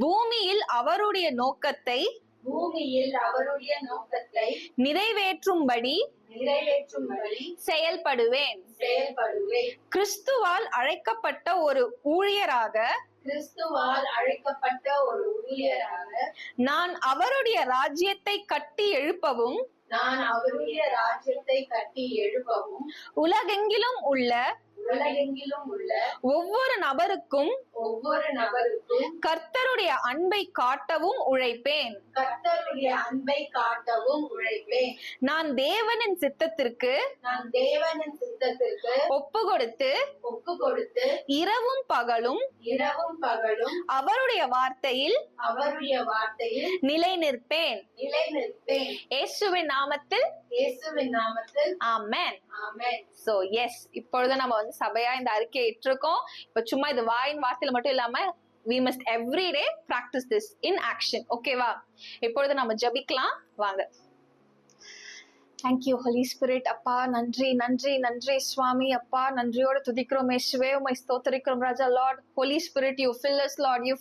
பூமியில் அவருடைய நோக்கத்தை நிறைவேற்றும்படி செயல்படுவேன். கிறிஸ்துவால் அழைக்கப்பட்ட ஒரு ஊழியராக நான் அவருடைய ராஜ்யத்தை கட்டி எழுப்பவும், உலகெங்கிலும் உள்ள ஒவ்வொரு நபருக்கும் கர்த்தருடைய அன்பை காட்டவும் உழைப்பேன். நான் தேவனின் சித்தத்திற்கு ஒப்பு கொடுத்து இரவும் பகலும் அவருடைய வார்த்தையில் நிலை நிற்பேன். இயேசுவின் நாமத்தில் ஆமென். சோ எஸ், இப்பொழுது நம்ம சபையா இந்த அறிக்கையை இட்டிருக்கோம். இப்ப சும்மா இது வாயின் வார்த்தையில மட்டும் இல்லாம we must every day practice this in action. ஓகேவா? இப்பொழுது நம்ம ஜெபிக்கலாம் வாங்க. Thank you Holy Spirit. அப்பா நன்றி நன்றி நன்றி சுவாமி. அப்பா நன்றியோடு துதிக்கிறோம் இயேசுவே, உம்மை ஸ்தோத்திரிக்கிறோம் ராஜா. Lord Holy Spirit, you fill us Lord, you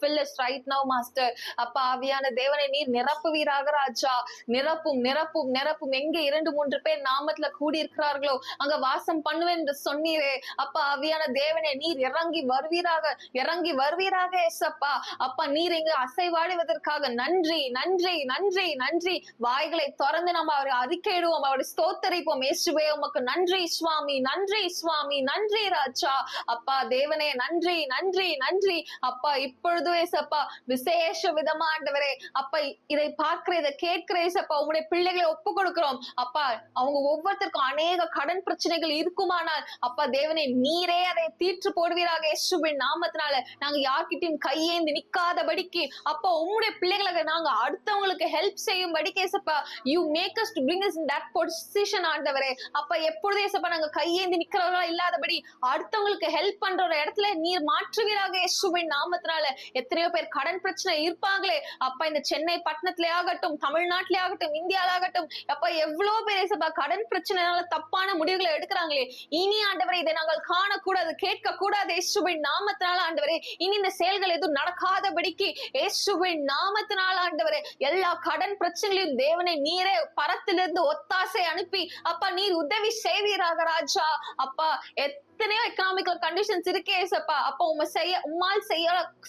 fill us right now Master. அப்பா ஆவியான தேவனை நீர் நிரப்புவீராக ராஜா. நிரப்பும் நிரப்பும் நிரப்பும். எங்க 2-3 பேர் நாமத்துல கூடி இருக்கிறார்களோ அங்க வாசம் பண்ணுவேன் என்று சொன்னீரே. அப்பா ஆவியான தேவனை நீர் இறங்கி வருவீராக ஏசப்பா. அப்பா நீர் இங்கு அசைவாடுவதற்காக நன்றி நன்றி நன்றி நன்றி. வாய்களை திறந்து நம்ம அவரை அறிக்கையிடுவோம், அவரை ஸ்தோத்தரிப்போம். இயேசுவே உமக்கு நன்றி சுவாமி, நன்றி சுவாமி, நன்றி ராஜா. அப்பா தேவனே நன்றி நன்றி நன்றி. அப்பா இப்பொழுது ஏசப்பா விசேஷ விதமா ஆண்டவரே, அப்பா இதை பார்க்கிற இதை கேட்கிற ஏசப்பா உங்களுடைய பிள்ளைகளை ஒப்பு கொடுக்கிறோம். அப்பா அவங்க ஒவ்வொருத்தருக்கும் அநேக கடன் பிரச்சனைகள் இருக்குமானால் அப்பா தேவனே நீரே அதை தீர்த்து போடுவீராக இயேசுவின் நாமத்தினால. நாங்க யார்கிட்டயும் கையேந்தி நிக்காதபடிக்கு அப்பா உங்களுடைய பிள்ளைகளை நாங்க அடுத்தவங்களுக்கு ஹெல்ப் செய்யும்படிக்கு ஏசப்பா you make us to bring us in that position ஆண்டவரே. அப்ப எப்பொழுதே ஏசப்பா நாங்க கையேந்தி நிக்கிறவர்களா இல்லாதபடி அடுத்தவங்களுக்கு ஹெல்ப் பண்ற ஒரு இடத்துல நீர் மாற்றுவீராக இயேசுவின் நாமத்தினால. எத்தனையோ பேர் கடன் பிரச்சனை இருப்பாங்களே அப்பா, இந்த சென்னை பட்டணத்திலே ஆகட்டும், தமிழ்நாட்டிலே ஆகட்டும், இந்தியால ஆகட்டும், அப்பா எவ்வளவு பேர் ஏசப்பா கடன் பிரச்சனைனால தப்பான முடிவுகளை எடுக்கிறாங்களே. இனி ஆண்டவரே இதை நாங்கள் காணக்கூடாது, கேட்க கூடாது இயேசுவின் நாமத்தினால ஆண்டவரே. இனி இந்த செயல்கள் எதுவும் நடக்காதபடிக்கு இயேசுவின் நாமத்தினால ஆண்டவரே எல்லா கடன் பிரச்சனைகளையும் தேவனை நீரே பரத்திலிருந்து ஒத்தாசை அனுப்பி அப்பா நீர் உதவி செய்வீராக ராஜா. அப்பா எத்தனையோ எக்கனாமிக்கல் கண்டிஷன்ஸ் இருக்கே ஏசப்பா. அப்ப உம்மால்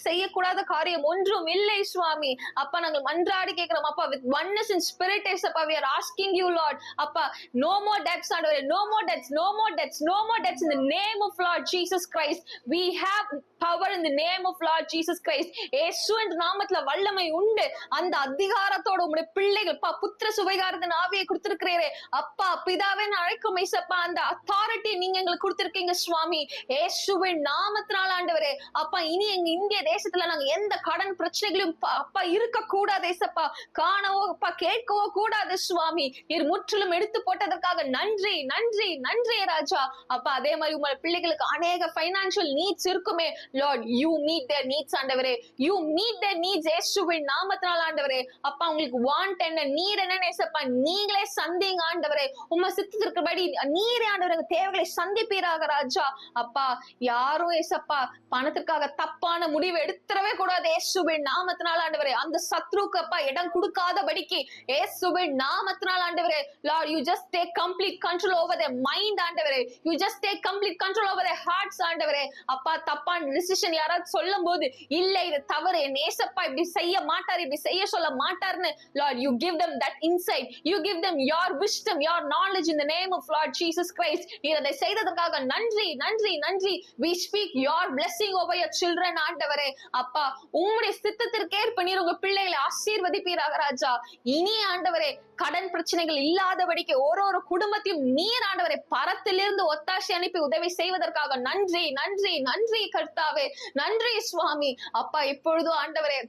செய்யக்கூடாத காரியம் ஒன்றும் இல்லை சுவாமி. அப்பா நாங்கள் மன்றாடி கேட்கிறோம் அப்பா, with oneness in spirit ஏசப்பா, we are asking you Lord. அப்பா, no more debts ஆண்டவரே, no more debts, no more debts, no more debts in the name of Lord Jesus Christ. We have power in the name of Lord Jesus Christ. இயேசுவின் நாமத்துல வல்லமை உண்டு. அந்த அதிகாரத்தோட உம்முடைய பிள்ளைகள் அப்பா புத்திர சுவிகாரத்தின் ஆவியை கொடுத்திருக்கிறீரே அப்பா, பிதாவே அழைக்கும் ஏசப்பா, அந்த அத்தாரிட்டி நீங்க எங்களுக்கு கொடுத்திருக்கீங்க சுவாமி. இயேசுவின் நாமத்தினால ஆண்டவரே அப்பா, இனி எங்க இந்திய தேசத்துல நாங்க எந்த கடன் பிரச்சனைகளையும் அப்பா இருக்க கூடாது ஏசப்பா, காணவோ அப்பா கேட்கவோ கூடாது சுவாமி. நீர் முற்றிலும் எடுத்து போட்டதற்காக நன்றி நன்றி நன்றி ராஜா. அப்பா அதே மாதிரி உங்க பிள்ளைகளுக்கு அநேக பைனான்சியல் நீட்ஸ் இருக்குமே Lord, you meet their needs ஆண்டவரே, யூ மீட் தேர் நீட்ஸ் இயேசுவின் நாமத்தினால ஆண்டவரே. அப்பா உங்களுக்கு வாண்ட் என்ன, நீர் என்னன்னு ஏசப்பா நீங்களே சந்திங்க ஆண்டவரே. உம்மை சித்தத்திற்கு இருக்கிறபடி நீரே ஆண்டவரே தேவைகளை சந்திப்பீராக ராஜா. அப்பா யாரும் ஏசப்பா பணத்திற்காக தப்பான முடிவு எடுத்துடவே கூடாது இயேசுவின் நாமத்தினால ஆண்டவரே. அந்த சத்ருக்கு அப்பா இடம் கொடுக்காதபடிக்கு இயேசுவின் நாமத்தினால ஆண்டவரே Lord, you just take complete control over their mind ஆண்டவரே, you just take complete control over their hearts ஆண்டவரே. அப்பா தப்பான டிசிஷன் யாராவது சொல்லும் போது இல்ல இது தவறு, என் ஏசப்பா இப்படி செய்ய மாட்டார், இப்படி செய்ய சொல்ல மாட்டார்னு Lord, you give them that insight, you give them your wisdom, your knowledge in the name of Lord Jesus Christ. நீர் அதை செய்ததற்காக நன்றி நன்றி நன்றி. We speak your blessing over your children ஆண்டவரே. அப்பா உம்முடைய சித்தத்திற்கு ஏற்ப நீர் உங்க பிள்ளைகளை ஆசீர்வதிப்பீராக ராஜா. இனி ஆண்டவரே கடன் பிரச்சனைகள் இல்லாதபடிக்கு ஒரு குடும்பத்தையும் நீர் ஆண்டவரை பரத்திலிருந்து ஒத்தாசை அனுப்பி உதவி செய்வதற்காக நன்றி நன்றி நன்றி கர்த்தாவே, நன்றி சுவாமி. அப்பா இப்பொழுதும் ஆண்டவரே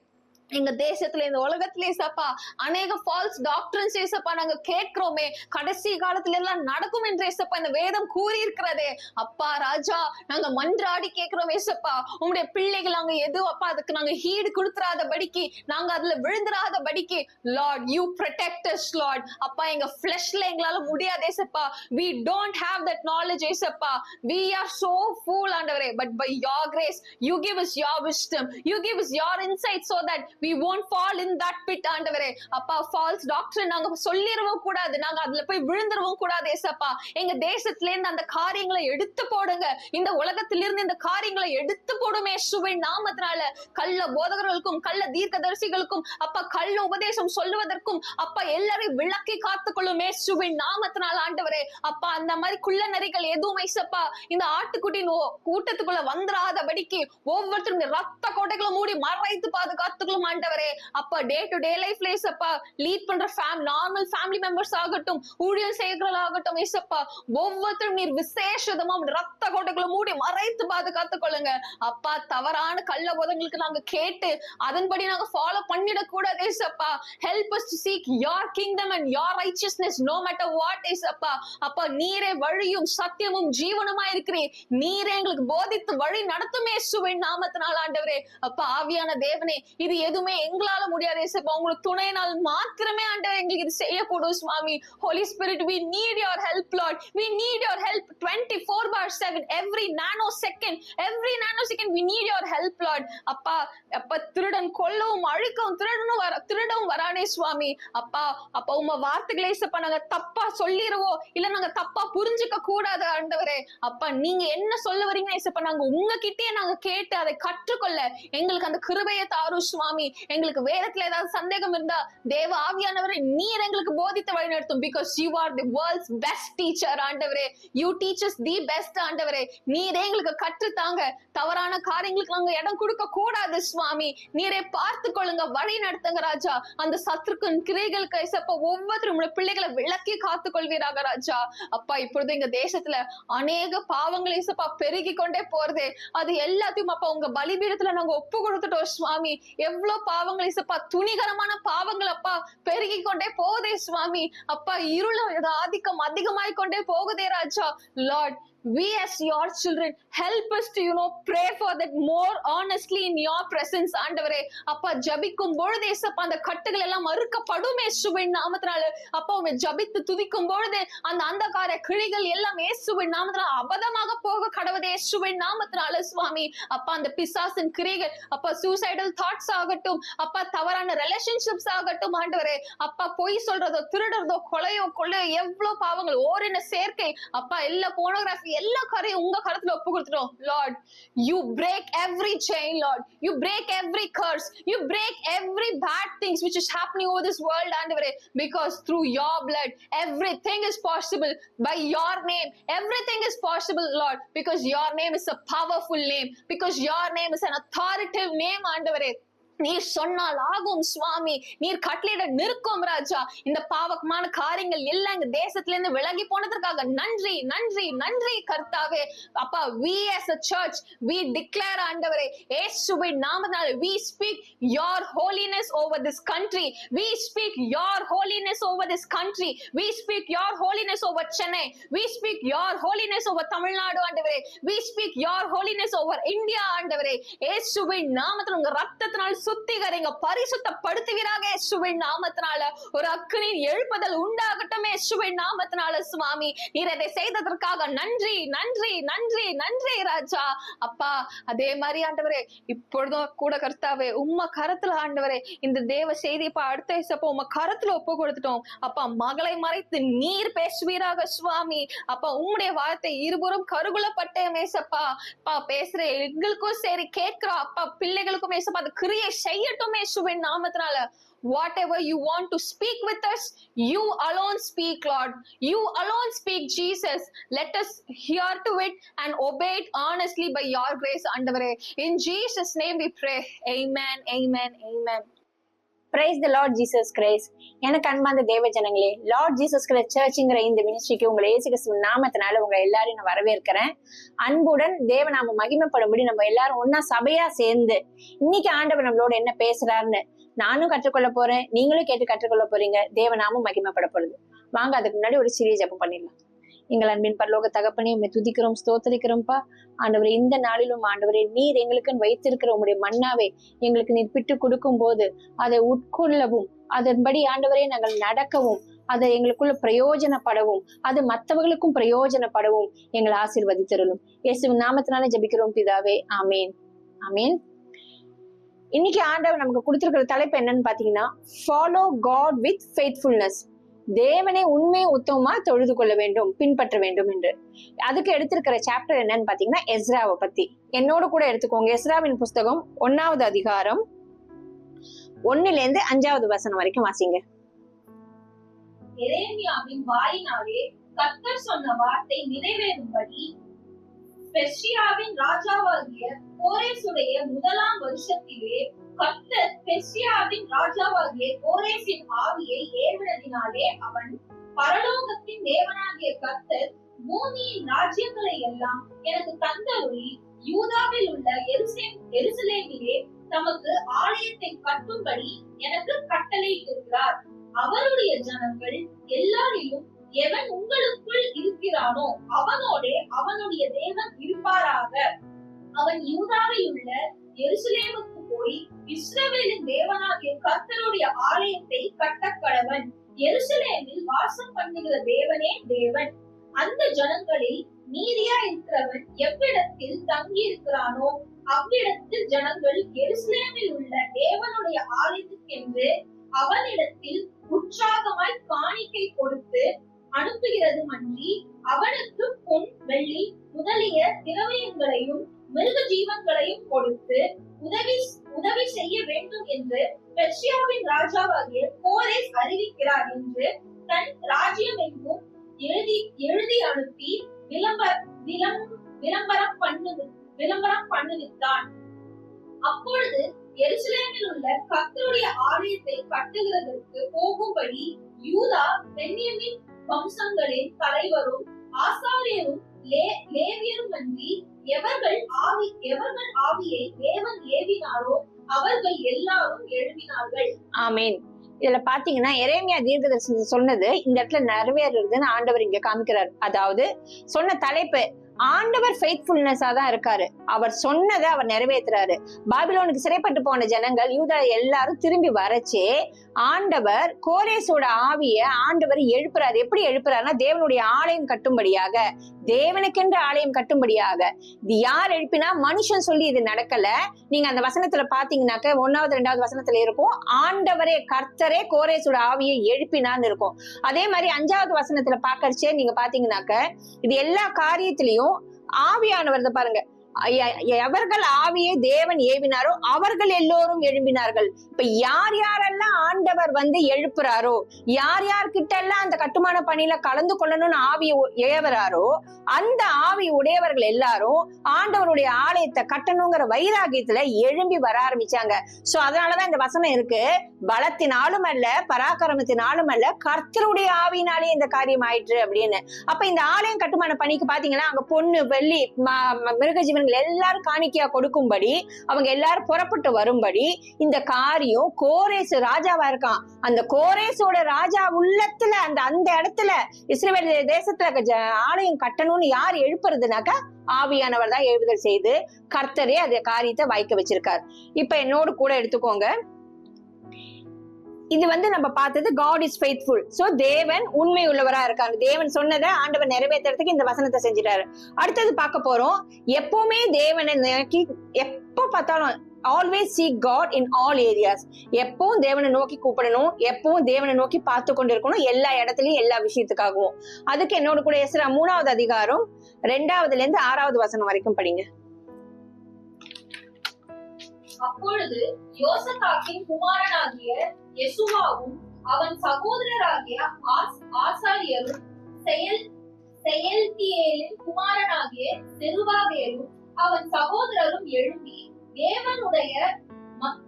எங்க தேசத்துல இந்த உலகத்திலே சப்பா அநேக ஃபால்ஸ் டாக்டர்ஸ் ஏசப்பா நாங்க கேட்கிறோமே, கடைசி காலத்துல எல்லாம் நடக்கும் என்று ஏசப்பா இந்த வேதம் கூறி இருக்கிறதே. அப்பா ராஜா நாங்க மன்றாடி கேட்கிறோம் ஏசப்பா, உங்களுடைய பிள்ளைகள் நாங்க எதுவும் அப்பா அதுக்கு நாங்க ஹீடு கொடுத்துறாத படிக்கு, நாங்க அதுல விழுந்துராத படிக்கு Lord you protect us Lord. அப்பா எங்க ஃபிளஷ்ல எங்களால முடியாது ஏசப்பா, we don't have that knowledge ஏசப்பா, we are so fool ஆண்டவரே, but by your grace you give us your wisdom, you give us your insight so that we won't fall in that pit ஆண்டவரே. அப்பா falls doctor நாங்க சொல்லிரவும் கூடாது, நாங்க அதுல போய் விழுந்துறவும் கூடாது ஏசப்பா. எங்க தேசத்துல இருந்து அந்த காரியங்களை எடுத்து போடுங்க, இந்த உலகத்திலிருந்து இந்த காரியங்களை எடுத்து போடுமே இயேசுவின் நாமத்தினால. கள்ள போதகர்களுக்கும் கள்ள தீர்க்கதரிசிகளுக்கும் அப்பா கள்ள உபதேசம் சொல்லுவதற்கும் அப்பா எல்லாரையும் விளக்கி காத்துக்கொள்ளும் இயேசுவின் நாமத்தினால ஆண்டவரே. அப்பா அந்த மாதிரி குள்ள நரிகள் எதுவும் ஏசப்பா இந்த ஆட்டுக்குட்டின் கூட்டத்துக்குள்ள வந்துராதபடிக்கு ஒவ்வொருத்தரும் ரத்த கோட்டைகளை மூடி மறைத்து பாதுகாத்துக்கொள்ளும் ஆண்டவரே. அப்பா டே டு டே லைஃப்ல ஏசப்பா லீட் பண்ற நார்மல் ஃபேமிலி மெம்பர்ஸ் ஆகட்டும், ஊழியர் செய்கிறவர்கள் ஆகட்டும் ஏசப்பா ஒவ்வொருத்தரும் நீர் விசேஷமா ரத்த கோட்டைகளை மூடி மறைத்து பாதுகாத்துக் கொள்ளுங்க. அப்பா தவறான கள்ள போதங்களுக்கு நாங்க கேட்டு அதன்படி நாங்க ஃபாலோ பண்ணிடக் கூடாது ஏசப்பா. help us to seek your kingdom and your righteousness no matter what ஏசப்பா. அப்பா நீரே வழியும் சத்தியமும் ஜீவனுமா இருக்கிறீர், நீரே எங்களுக்கு போதித்து வழி நடத்தும் இயேசுவின் நாமத்தினால் ஆண்டவரே. அப்பா ஆவியான தேவனே இது எதுவுமே எங்களால முடியாது ஏசப்பா, உங்களுக்கு துணையினால் மாத்திரமே ஆண்டவரே எங்களுக்கு இது செய்யப்படும் சுவாமி. Holy Spirit, we need your help Lord, we need your help 24/7 every nanosecond we need your help Lord. அப்பா அப்பா திருடன் கொல்லவும் அழிக்கவும் திருடவும் வரானே சுவாமி. அப்பா அப்பா உங்க வார்த்தைகளை ஏசப்பா நாங்க தப்பா சொல்லிடுவோம், இல்ல நாங்க தப்பா புரிஞ்சுக்க கூடாது ஆண்டவரே. அப்பா நீங்க என்ன சொல்ல வரீங்க ஏசப்பா நாங்க உங்ககிட்டயே நாங்க கேட்டு அதை கற்றுக்கொள்ள எங்களுக்கு அந்த கிருபையை தாரும் சுவாமி. எங்களுக்கு வேதத்துல ஏதாவது சந்தேகம் இருந்தா தேவ ஆவியானவரே நீர் எங்களுக்கு போதித்து வழி நடத்தும். because you are the world's best teacher ஆண்டவரே, you teach us the best ஆண்டவரே. நீரே எங்களுக்கு கற்றுத்தாங்க, தவறான காரியங்களுக்கு நாங்க இடம் கொடுக்க கூடாது சுவாமி. நீரே பார்த்து கொள்ளுங்க, வழி நடத்துங்க ராஜா. அந்த சத்துருக்கின் கிரைகளுக்கு ஏசப்பா ஒவ்வொருத்தரும் பிள்ளைகளை விளக்கி காத்துக் கொள்வீராக ராஜா. அப்பா இப்பொழுது எங்க தேசத்துல அநேக பாவங்கள் ஏசப்பா பெருகி கொண்டே போறது, அது எல்லாத்தையும் அப்பா உங்க பலிபீடத்துல நாங்க ஒப்பு கொடுத்துட்டோம் சுவாமி. எவ்வளவு பாவங்கள் ஏசப்பா துணிகரமான பாவங்கள் அப்பா பெருகி கொண்டே போகுதே சுவாமி. அப்பா இருள ஆதிக்கம் அதிகமாய் கொண்டே போகுதே ராஜா. Lord we as your children help us to pray for that more honestly in your presence ஆண்டவரே. அப்பா ஜபிக்கும் பொழுது ஏசப்பா அந்த கட்டுகள் எல்லாம் மறுக்கப்படும் இயேசுவின் நாமத்தினால. அப்பா உம்மை ஜபித்து துதிக்கும் பொழுது அந்த அந்தகார கிழிகள் எல்லாம் இயேசுவின் நாமத்தினால அபதமாக போக கடவுதே இயேசுவின் நாமத்தினால சுவாமி. அப்பா அந்த பிசாசின் கிரிகள் அப்பா சூசைடல் தாட்ஸ் ஆகட்டும், அப்பா தவறான ரிலேஷன்ஷிப்ஸ் ஆகட்டும் ஆண்டவரே. அப்பா பொய் சொல்றதோ திருடுறதோ கொலையோ எவ்வளவு பாவங்கள் ஓரின சேர்க்கை அப்பா எல்லா போனோகிராஃபி எல்லா காரையும் உங்க கரத்துல ஒப்பு கொடுத்துட்டோம். Lord, you break every chain, Lord. You break every curse. You break every bad things which is happening over this world, ஆண்டவரே. Because through your blood everything is possible. By your name everything is possible, Lord, because your name is a powerful name, because your name is an authoritative name, ஆண்டவரே. நீர் சொன்னால் ஆகும் சுவாமி, நீர் கட்டளையிட நிற்கும் ராஜா. இந்த பாவகமான காரியங்கள் எல்லாம் இந்த தேசத்துல இருந்து விலகி போனதற்காக நன்றி நன்றி நன்றி கர்த்தாவே. அப்பா, we as a church we declare ஆண்டவரே இயேசுவின் நாமத்தினால we speak your holiness over this country. We speak your holiness over this country. We speak your holiness over Chennai. We speak your holiness over Tamil Nadu, ஆண்டவரே. We speak your holiness over India, ஆண்டவரே. இயேசுவின் நாமத்தினால உங்க ரத்தத்தினால் சுத்திகரிங்க, பரிசுத்தப்படுத்துவீராக இயேசுவின் நாமத்தினால. ஒரு அக்கினியின் எழுப்புதல் உண்டாகட்டும் இயேசுவின் நாமத்தினால சுவாமி. நீர் அதை செய்ததற்காக நன்றி நன்றி நன்றி நன்றி ராஜா. அப்பா, அதே மாதிரி ஆண்டவரே இப்பொழுதும் கூட கர்த்தாவே உம்ம கரத்துல ஆண்டவரே இந்த தேவ செய்தி அடுத்த இசப்போ உம்ம கரத்துல ஒப்பு கொடுத்துட்டோம். அப்பா, மகளை மறைத்து நீர் பேசுவீராக சுவாமி. அப்பா, உம்முடைய வார்த்தை இருபுறம் கருகுலப்பட்ட மேசப்பா. அப்பா, பேசுற எங்களுக்கும் சரி, கேட்கிறோம் அப்பா பிள்ளைகளுக்கும் மேசப்பா அது கிரியை செய்யட்டும் இயேசுவின் நாமத்தினால. Whatever you want to speak with us, you alone speak, Lord. You alone speak, Jesus. Let us hear to it and obey it honestly by your grace, ஆண்டவரே. In Jesus name we pray. Amen, amen, amen. Praise the Lord Jesus Christ. எனக்கு அன்பார்ந்த தேவ ஜனங்களே, Lord Jesus Christ சர்ச்ங்கிற இந்த மினிஸ்ட்ரிக்கு உங்களை இயேசு கிறிஸ்துவின் நாமத்தினால உங்க எல்லாரையும் நான் வரவேற்கிறேன். அன்புடன் தேவநாம மகிமைப்படும்படி நம்ம எல்லாரும் ஒன்னா சபையா சேர்ந்து இன்னைக்கு ஆண்டவர் நம்மளோட என்ன பேசுறாருன்னு நானும் கற்றுக்கொள்ள போறேன், நீங்களும் கேட்டு கற்றுக்கொள்ள போறீங்க. தேவநாமம் மகிமைப்பட போறது. வாங்க அதுக்கு முன்னாடி ஒரு சிறிய ஜெபம் பண்ணிடலாம். எங்கள் அன்பின் பரலோக தகப்பனே, உம்மை துதிக்கிறோம், ஸ்தோத்திரிக்கிறோம்ப்பா. ஆண்டவரே, இந்த நாளிலும் ஆண்டவரே நீர் எங்களுக்கு வைத்திருக்கிற உங்களுடைய மன்னாவை எங்களுக்கு நீர் பிட்டு கொடுக்கும் போது அதை உட்கொள்ளவும், அதன்படி ஆண்டவரே நாங்கள் நடக்கவும், அதை எங்களுக்குள்ள பிரயோஜனப்படவும், அது மற்றவர்களுக்கும் பிரயோஜனப்படவும் எங்களை ஆசீர்வதித்தருளும். இயேசுவின் நாமத்தினாலே ஜெபிக்கிறோம் பிதாவே, ஆமேன், ஆமேன். இன்னைக்கு ஆண்டவர் நமக்கு கொடுத்திருக்கிற தலைப்பு என்னன்னு பாத்தீங்கன்னா, ஃபாலோ காட் வித் ஃபெய்த்ஃபுல்னஸ். தேவனை உண்மையை உத்தமமா தொழுது கொள்ள வேண்டும், பின்பற்ற வேண்டும் என்று. அதுக்கு எடுத்திருக்கிற சாப்டர் என்னன்னு பாத்தீங்கன்னா எஸ்ராவை பத்தி. என்னோட கூட எடுத்துக்கோங்க. எஸ்ராவின் புஸ்தகம் 1வது அதிகாரம் 1லேருந்து 5வது வசனம் வரைக்கும் வாசிங்க. எரேமியாவின் வாயினாலே கர்த்தர் சொன்ன வார்த்தை நிறைவேறும்படி பெர்சியாவின் ராஜாவாகிய கோரேசுடைய 1ஆம் வருஷத்திலே கர்த்தர் பெர்சியாவின் ராஜாவாகிய கோரேசின் ஆவியை ஏவினதினாலே அவன், பரலோகத்தின் தேவனாகிய கர்த்தர் பூமியின் ராஜ்யங்களை எல்லாம் எனக்கு தந்தருளி யூதாவில் உள்ள எருசலேமிலே தமக்கு ஆலயத்தை கட்டும்படி எனக்கு கட்டளையிட்டிருக்கிறார். அவருடைய ஜனங்கள் எல்லாரிலும் எவன் உங்களுக்குள் இருக்கிறானோ அவனோட அவனுடைய தேவன் இருப்பாராக. அவன் யூதாவில் உள்ள எருசலேமுக்கு போய் இஸ்ரவேலின் தேவனாகிய கர்த்தருடைய ஆலயத்தை கட்டக்கடவன். எருசலேமில் வாசம் பண்ணுகிற தேவனே தேவன். அந்த ஜனங்களில் நீதியா இருக்கிறவன் எவ்விடத்தில் தங்கி இருக்கிறானோ அவ்விடத்தில் ஜனங்கள் எருசலேமில் உள்ள தேவனுடைய ஆலயத்துக்கென்று அவனிடத்தில் உற்சாகமாய் காணிக்கை கொடுத்து அனுப்புகிறது அன்றி அவனுக்கு பொன் வெள்ளி முதலிய திரவியங்களையும் மிருக ஜீவன்களையும் கொடுத்து உதவி செய்ய வேண்டும் என்று பெர்சியாவின் ராஜாவாகிய கோரேஸ் அறிவிக்கிறார் என்று தன் ராஜ்யம் எங்கும் எழுதி அனுப்பி விளம்பரம் பண்ணுவித்தான். அப்பொழுது எருசலேமில் உள்ள கர்த்தருடைய ஆலயத்தை கட்டுகிறதற்கு போகும்படி யூதா பென்யமீன் வம்சங்களின் தலைவரும் ஆசாரியரும் லேவியரும் அன்றி எவர்கள் ஆவியை தேவன் ஏவினாரோ அவர்கள் எல்லாரும் எழுப்பினார்கள். ஆமேன். இதுல பாத்தீங்கன்னா எரேமியா தீர்க்கதரிசி சொன்னது இந்த இடத்துல நிறைவேறுதுன்னு ஆண்டவர் இங்க காமிக்கிறார். அதாவது சொன்ன தலைப்பு ஆண்டவர் ஃபெய்த்ஃபுல்னஸா தான் இருக்காரு. அவர் சொன்னதை அவர் நிறைவேற்றுறாரு. பாபிலோனுக்கு சிறைப்பட்டு போன ஜனங்கள் யூதா எல்லாரும் திரும்பி வரச்சே ஆண்டவர் கோரேசோட ஆவிய ஆண்டவர் எழுப்புறாரு. எப்படி எழுப்புறாருன்னா, தேவனுடைய ஆலயம் கட்டும்படியாக, தேவனுக்கென்று ஆலயம் கட்டும்படியாக. இது யார் எழுப்பினா? மனுஷன் சொல்லி இது நடக்கல. நீங்க அந்த வசனத்துல பாத்தீங்கன்னாக்க 1வது 2வது வசனத்துல இருக்கும், ஆண்டவரே கர்த்தரே கோரேசோட ஆவியை எழுப்பினான்னு இருக்கும். அதே மாதிரி 5வது வசனத்துல பாக்கறச்சே நீங்க பாத்தீங்கன்னாக்க இது எல்லா காரியத்திலையும் ஆவியானவர் பாருங்க, எவர்கள் ஆவியை தேவன் ஏவினாரோ அவர்கள் எல்லோரும் எழும்பினார்கள். இப்ப யார் யாரெல்லாம் ஆண்டவர் எழுப்புறாரோ, யார் யார்கிட்ட எல்லாம் அந்த கட்டுமான பணியில கலந்து கொள்ளணும்னு ஆவியை ஏவராரோ, அந்த ஆவி உடையவர்கள் எல்லாரும் ஆண்டவருடைய ஆலயத்தை கட்டணுங்கிற வைராகியத்துல எழும்பி வர ஆரம்பிச்சாங்க. சோ அதனாலதான் இந்த வசனம் இருக்கு, பலத்தினாலும் அல்ல பராக்கிரமத்தினாலும் அல்ல கர்த்தருடைய ஆவியினாலே இந்த காரியம் ஆயிற்று அப்படின்னு. அப்ப இந்த ஆலயம் கட்டுமான பணிக்கு பாத்தீங்கன்னா அங்க பொண்ணு வெள்ளி மிருகஜீவன் எல்லாரும் காணிக்கையா கொடுக்கும்படி அவங்க எல்லாரும் புறப்பட்டு வரும்படி இந்த காரியம் கோரேஸ் ராஜாவா இருக்கான். அந்த கோரேஸோட ராஜா உள்ளத்துல அந்த இடத்துல இஸ்ரவேல் தேசத்துல ஆலயம் கட்டணும்னு யார் எழுப்புறதுனாக்கா ஆவியானவர் தான் எழுதுதல் செய்து கர்த்தரே அந்த காரியத்தை வாய்க்க வச்சிருக்காரு. இப்ப என்னோடு கூட எடுத்துக்கோங்க, இது நம்ம பார்த்தது God is faithful. சோ தேவன் உண்மை உள்ளவரா இருக்காரு. தேவன் சொன்னதை ஆண்டவர் நிறைவேற்றுறதுக்கு இந்த வசனத்தை செஞ்சிட்டாரு. அடுத்தது பார்க்க போறோம், எப்பவுமே தேவனை நோக்கி எப்ப பார்த்தாலும் always seek God in all areas. எப்பவும் தேவனை நோக்கி கூப்பிடணும், எப்பவும் தேவனை நோக்கி பார்த்து கொண்டு இருக்கணும், எல்லா இடத்துலயும் எல்லா விஷயத்துக்காகவும். அதுக்கு என்னோட கூட எஸ்ரா 3வது அதிகாரம் 2வதுல இருந்து 6வது வசனம் வரைக்கும் படிங்க. அப்பொழுது யோசதாக்கின் குமாரனாகிய யெசுவாவும் அவன் சகோதரராகிய ஆசாரியரும் செயல்தியேலின் குமாரனாகிய செருபாபேலும் அவன் சகோதரரும் எழும்பி தேவனுடைய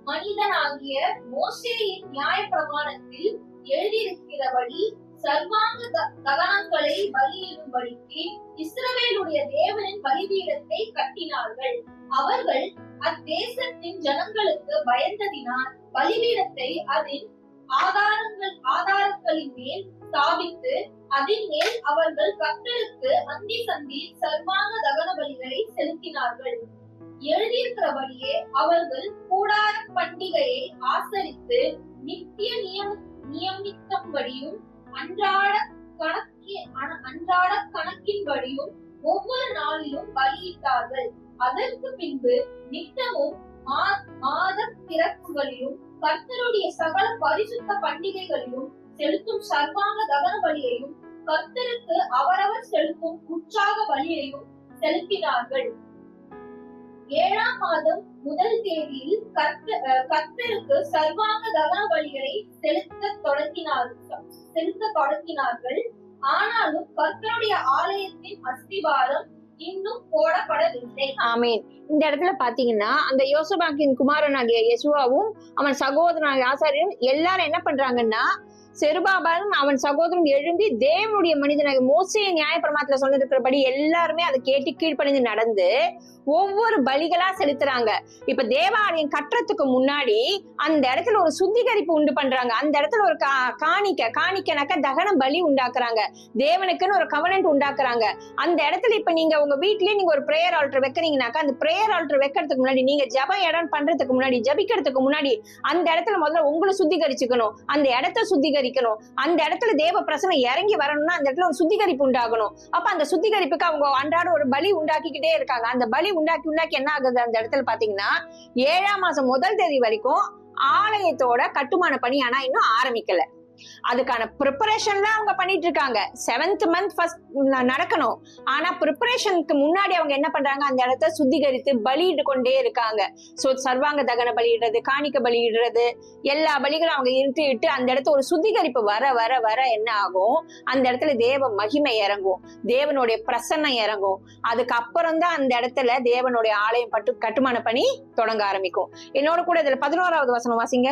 மனிதனாகிய மோசேயின் நியாயப்பிரமாணத்தில் எழுதியிருக்கிறபடி சர்வாங்க தகனங்களை பலியிடும்படிக்கு இஸ்ரவேலுடைய தேவனின் பலிபீடத்தை கட்டினார்கள். அவர்கள் அத்தேசத்தின் ஜனங்களுக்கு பயந்ததினால் பலிபீடத்தை அதன் ஆதாரங்களின் மேல் ஸ்தாபித்து அதன் மேல் அவர்கள் கர்த்தருக்கு அந்தி சந்தி சர்வாங்க தகன பலிகளை செலுத்தினார்கள். எழுதியிருக்கிறபடியே அவர்கள் கூடார பண்டிகையை ஆசரித்து நித்திய நியமித்தபடியும் அன்றாட கணக்கின்படியும் ஒவ்வொரு நாளிலும் பலியிட்டார்கள். அதற்கு பின்பு நித்தமும் மாத பிறப்புகளிலும் கர்த்தருடைய சகல பரிசுத்த பண்டிகைகளிலும் செலுத்தும் சர்வாங்க தகன பலியையும் கர்த்தருக்கு அவரவர் செலுத்தும் உற்சாக பலியையும் செலுத்தினார்கள். 7ஆம் மாதம் முதல் தேதியில் கர்த்தருக்கு சர்வாங்க தகன பலிகளை செலுத்த தொடங்கினார்கள். ஆனாலும் கர்த்தருடைய ஆலயத்தின் அஸ்திபாரம் இன்னும் போடப்படவில்லை. ஆமீன். இந்த இடத்துல பாத்தீங்கன்னா அந்த யோசபாக்கின் குமாரனாகிய யெசுவாவும் அவன் சகோதரனாகிய ஆசாரியரும் எல்லாரும் என்ன பண்றாங்கன்னா, செருபாபேலும் அவன் சகோதரன் எழும்பி தேவனுடைய மனிதனாகிய மோசே நியாயப்பிரமாணத்துல சொல்லிருக்கிறபடி எல்லாருமே அதை கேட்டு கீழ்ப்படிந்து நடந்து ஒவ்வொரு பலிகளா செலுத்துறாங்க. இப்ப தேவாலயம் கட்டுறதுக்கு முன்னாடி அந்த இடத்துல ஒரு சுத்திகரிப்பு உண்டு பண்றாங்க. அந்த இடத்துல ஒரு காணிக்கனாக்க தகன பலி உண்டாக்குறாங்க. தேவனுக்குன்னு ஒரு கவனன்ட் உண்டாக்குறாங்க. அந்த இடத்துல இப்ப நீங்க உங்க வீட்லயே நீங்க ஒரு பிரேயர் ஆல்டர் வைக்கிறீங்கனாக்கா, அந்த பிரேயர் ஆல்டர் வைக்கிறதுக்கு முன்னாடி, நீங்க ஜபம் இடம் பண்றதுக்கு முன்னாடி, ஜபிக்கிறதுக்கு முன்னாடி அந்த இடத்துல முதல்ல உங்களை சுத்திகரிச்சுக்கணும், அந்த இடத்த சுத்திகரிக்கணும். அந்த இடத்துல தேவ பிரசனம் இறங்கி வரணும்னா அந்த இடத்துல ஒரு சுத்திகரிப்பு உண்டாகணும். அப்ப அந்த சுத்திகரிப்புக்கு அவங்க அன்றாட ஒரு பலி உண்டாக்கிக்கிட்டே இருக்காங்க. அந்த பலி உண்டாக்கி என்ன ஆகுது, அந்த இடத்துல பாத்தீங்கன்னா 7ஆம் மாசம் முதல் தேதி வரைக்கும் ஆலயத்தோட கட்டுமான பணி ஆனா இன்னும் ஆரம்பிக்கல. அதுக்கான ப்ரிப்பரேஷன் தான் அவங்க பண்ணிட்டு இருக்காங்க. 7th month ஃபர்ஸ்ட் நடக்கணும். ஆனா ப்ரிப்பரேஷனுக்கு முன்னாடி அவங்க என்ன பண்றாங்க, அந்த இடத்த சுத்திகரித்து பலியிட்டு கொண்டே இருக்காங்க. சோ சர்வாங்க தகன பலியிடுறது, காணிக்க பலியிடுறது, எல்லா பலிகளும் அவங்க இட்டு அந்த இடத்த ஒரு சுத்திகரிப்பு வர வர வர என்ன ஆகும், அந்த இடத்துல தேவ மகிமை இறங்கும், தேவனுடைய பிரசன்னம் இறங்கும். அதுக்கப்புறம் தான் அந்த இடத்துல தேவனுடைய ஆலயம் கட்டுமான பணி தொடங்க ஆரம்பிக்கும். என்னோட கூட இதுல 11வது வசனம் வாசிங்க.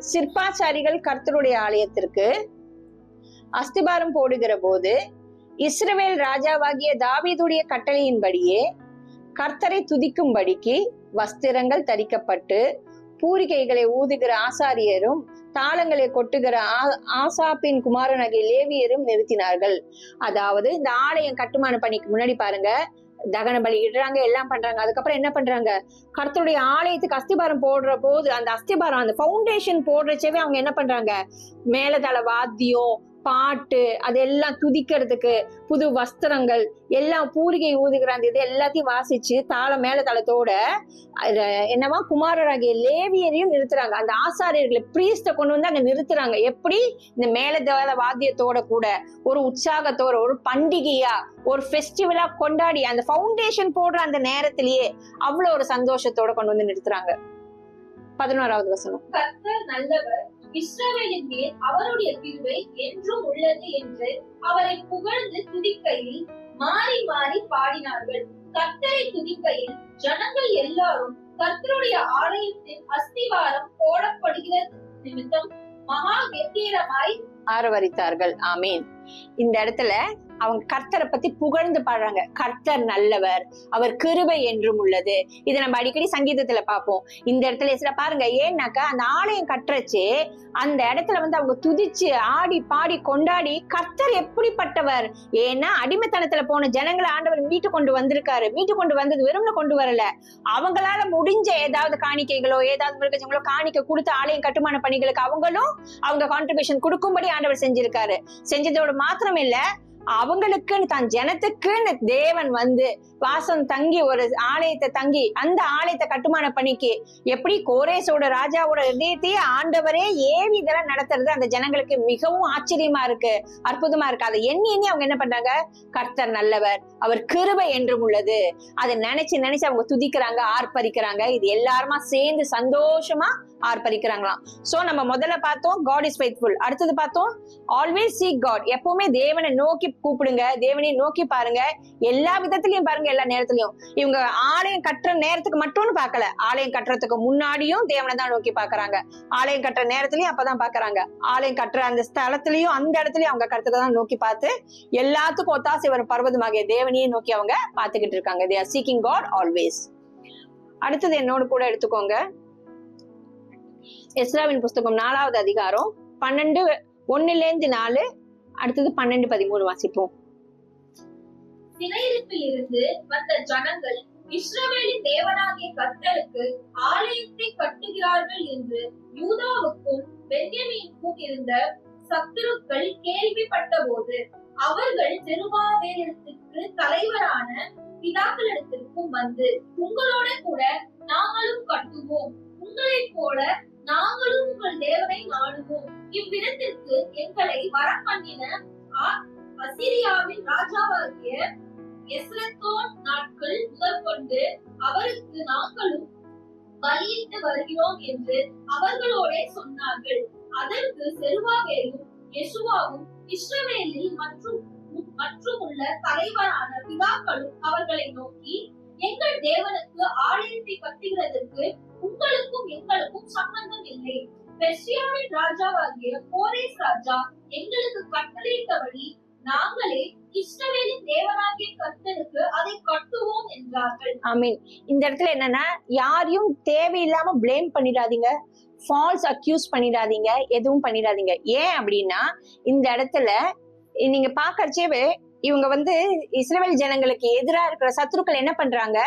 சிற்பாச்சாரிகள் கர்த்தருடைய ஆலயத்திற்கு அஸ்திபாரம் போடுகிற போது இஸ்ரவேல் ராஜாவாகிய தாவீதுடைய கட்டளையின்படியே கர்த்தரை துதிக்கும்படிக்கு வஸ்திரங்கள் தரிக்கப்பட்டு பூரிகைகளை ஊதுகிற ஆசாரியரும் தாளங்களை கொட்டுகிற ஆசாப்பின் குமாரனாகிய லேவியரும் நிறுத்தினார்கள். அதாவது இந்த ஆலயம் கட்டுமான பணிக்கு முன்னாடி பாருங்க, தகன பலி இடுறாங்க, எல்லாம் பண்றாங்க. அதுக்கப்புறம் என்ன பண்றாங்க, கர்த்தருடைய ஆலயத்துக்கு அஸ்திபாரம் போடுற போது அந்த அஸ்திபாரம் அந்த ஃபவுண்டேஷன் போடுறச்சவே அவங்க என்ன பண்றாங்க, மேலதள வாத்தியம், பாட்டு, அதெல்லாம் துதிக்கிறதுக்கு புது வஸ்திரங்கள் எல்லாம், பூரிகை ஊதுகிற அந்த இது எல்லாத்தையும் வாசிச்சு தாளம் மேல தளத்தோட என்னவா குமாரராகிய லேவியரையும் நிறுத்துறாங்க. அந்த ஆசாரியர்களை பிரீஸ்ட கொண்டு வந்து அங்க நிறுத்துறாங்க. எப்படி, இந்த மேலதள வாத்தியத்தோட கூட ஒரு உற்சாகத்தோட ஒரு பண்டிகையா ஒரு ஃபெஸ்டிவலா கொண்டாடி அந்த ஃபவுண்டேஷன் போடுற அந்த நேரத்திலேயே அவ்வளவு ஒரு சந்தோஷத்தோட கொண்டு வந்து நிறுத்துறாங்க. 11வது வசனம். கர்த்தர் நல்லவர், இஸ்ரவேலின் மேல் அவருடைய கிருபை என்றும் உள்ளது என்று அவரை புகழ்ந்து துதிக்கையில் மாறி மாறி பாடினார்கள். கர்த்தரை துதிக்கையில் ஜனங்கள் எல்லாரும் கர்த்தருடைய ஆலயத்தின் அஸ்திவாரம் போடப்படுகிற நிமித்தம் மகா கம்பீரமாய் ஆரவரித்தார்கள். ஆமீன். இந்த இடத்துல அவங்க கர்த்தரை பத்தி புகழ்ந்து பாடுறாங்க. கர்த்தர் நல்லவர், அவர் கிருபை என்றும் உள்ளது. இதை நம்ம அடிக்கடி சங்கீதத்துல பார்ப்போம். இந்த இடத்துல பாருங்க, ஏன்னாக்கா அந்த ஆலயம் கட்டுறச்சு அந்த இடத்துல வந்து அவங்க துதிச்சு ஆடி பாடி கொண்டாடி கர்த்தர் எப்படிப்பட்டவர். ஏன்னா அடிமைத்தனத்துல போன ஜனங்களை ஆண்டவர் மீட்டு கொண்டு வந்திருக்காரு. மீட்டு கொண்டு வந்தது வெறும்ல கொண்டு வரல, அவங்களால முடிஞ்ச ஏதாவது காணிக்கைகளோ ஏதாவது மிருகங்களோ காணிக்கை கொடுத்து ஆலயம் கட்டுமான பணிகளுக்கு அவங்களும் அவங்க கான்ட்ரிபியூஷன் கொடுக்கும்படி ஆண்டவர் செஞ்சிருக்காரு. செஞ்சதோட மாத்திரம் இல்ல, அவங்களுக்குன்னு தான் ஜனத்துக்குன்னு தேவன் வந்து வாசம் தங்கி ஒரு ஆலயத்தை தங்கி அந்த ஆலயத்தை கட்டுமான பணிக்கு எப்படி கோரேசோட ராஜாவோட இதயத்தையே ஆண்டவரே ஏவி இதெல்லாம் நடத்துறது அந்த ஜனங்களுக்கு மிகவும் ஆச்சரியமா இருக்கு, அற்புதமா இருக்கு. அதை எண்ணி அவங்க என்ன பண்றாங்க, கர்த்தர் நல்லவர், அவர் கிருபை என்றும் உள்ளது. அதை நினைச்சு நினைச்சு அவங்க துதிக்கிறாங்க, ஆர்ப்பரிக்கிறாங்க. இது எல்லாருமா சேர்ந்து சந்தோஷமா ஆர்ப்பரிக்கிறாங்களாம். சோ நம்ம முதல்ல பார்த்தோம் காட் இஸ் ஃபெய்த்ஃபுல். அடுத்தது பார்த்தோம் ஆல்வேஸ் சீக் காட், எப்பவுமே தேவனை நோக்கி கூப்பிடுங்க, தேவனை நோக்கி பாருங்க. எல்லா விதத்திலையும் பாருங்க, எல்லா நேரத்திலையும். இவங்க ஆலயம் கட்டுற நேரத்துக்கு மட்டும்னு பார்க்கல, ஆலயம் கட்டுறதுக்கு முன்னாடியும் தேவனை தான் நோக்கி பாக்குறாங்க, ஆலயம் கட்டுற நேரத்திலயும் அப்பதான் பாக்குறாங்க, ஆலயம் கட்டுற அந்த ஸ்தலத்திலயும் அந்த இடத்துலயும் அவங்க கருத்தை தான் நோக்கி பார்த்து எல்லாத்துக்கும் ஒத்தாசை வரும் பர்வதமாகிய தேவனையே நோக்கி அவங்க பாத்துக்கிட்டு இருக்காங்க. they are seeking God always. அடுத்தது என்னோட கூட எடுத்துக்கோங்க, எஸ்ராவின் புஸ்தகம் 4வது அதிகாரம் 12:1-4, அடுத்தது 12-13 வாசிப்போம். சிறையிருப்பில் இருந்து வந்த ஜனங்கள் இஸ்ரவேலின் தேவனாகிய கர்த்தருக்கு ஆலயத்தை கட்டுகிறார்கள் என்று யூதாவுக்கும் பென்யமீனுக்கும் இருந்த சத்துருக்கள் கேள்விப்பட்ட போது அவர்கள் செருபாபேலிடத்திற்கு தலைவரான பிதாக்களிடத்திற்கும் வந்து, உங்களோட கூட நாங்களும் கட்டுவோம், உங்களைப் போல நாங்களும் உங்கள் தேவனை நாடுவோம், இவ்விடத்திற்கு எங்களை வரப்பண்ணின அசீரியாவின் ராஜாவாகிய எஸ்ரத்தோன் நாட்கள் முதற்கொண்டு அவருக்கு நாங்களும் பலியிட்டு வருகிறோம் என்று அவர்களோட சொன்னார்கள். அதற்கு செருபாபேலும் யெசுவாவும் இஸ்ரவேலில் மற்றும் உள்ள தலைவரான பிதாக்களும் அவர்களை நோக்கி, எங்கள் தேவனுக்கு ஆலயத்தை கட்டுகிறதற்கு உங்களுக்கும் எங்களுக்கும் சம்பந்தம் இல்லை. பெர்சியாவின் ராஜாவாகிய கோரேஸ் ராஜா எங்களுக்கு கட்டளையிட்டபடி நாங்களே இஸ்ரவேலின் தேவனாகிய கர்த்தருக்கு அதை கட்டுவோம் என்றார்கள். ஆமீன். இந்த இடத்துல என்னன்னா, யாரையும் தேவையில்லாம பிளேம் பண்ணிடாதீங்க, ஃபால்ஸ் அக்யூஸ் பண்ணிடாதீங்க, எதுவும் பண்ணிடாதீங்க. ஏன் அப்படின்னா, இந்த இடத்துல நீங்க பாக்கறச்சேவே இவங்க வந்து இஸ்ரவேல் ஜனங்களுக்கு எதிராக இருக்கிற சத்துருக்கள் என்ன பண்றாங்க,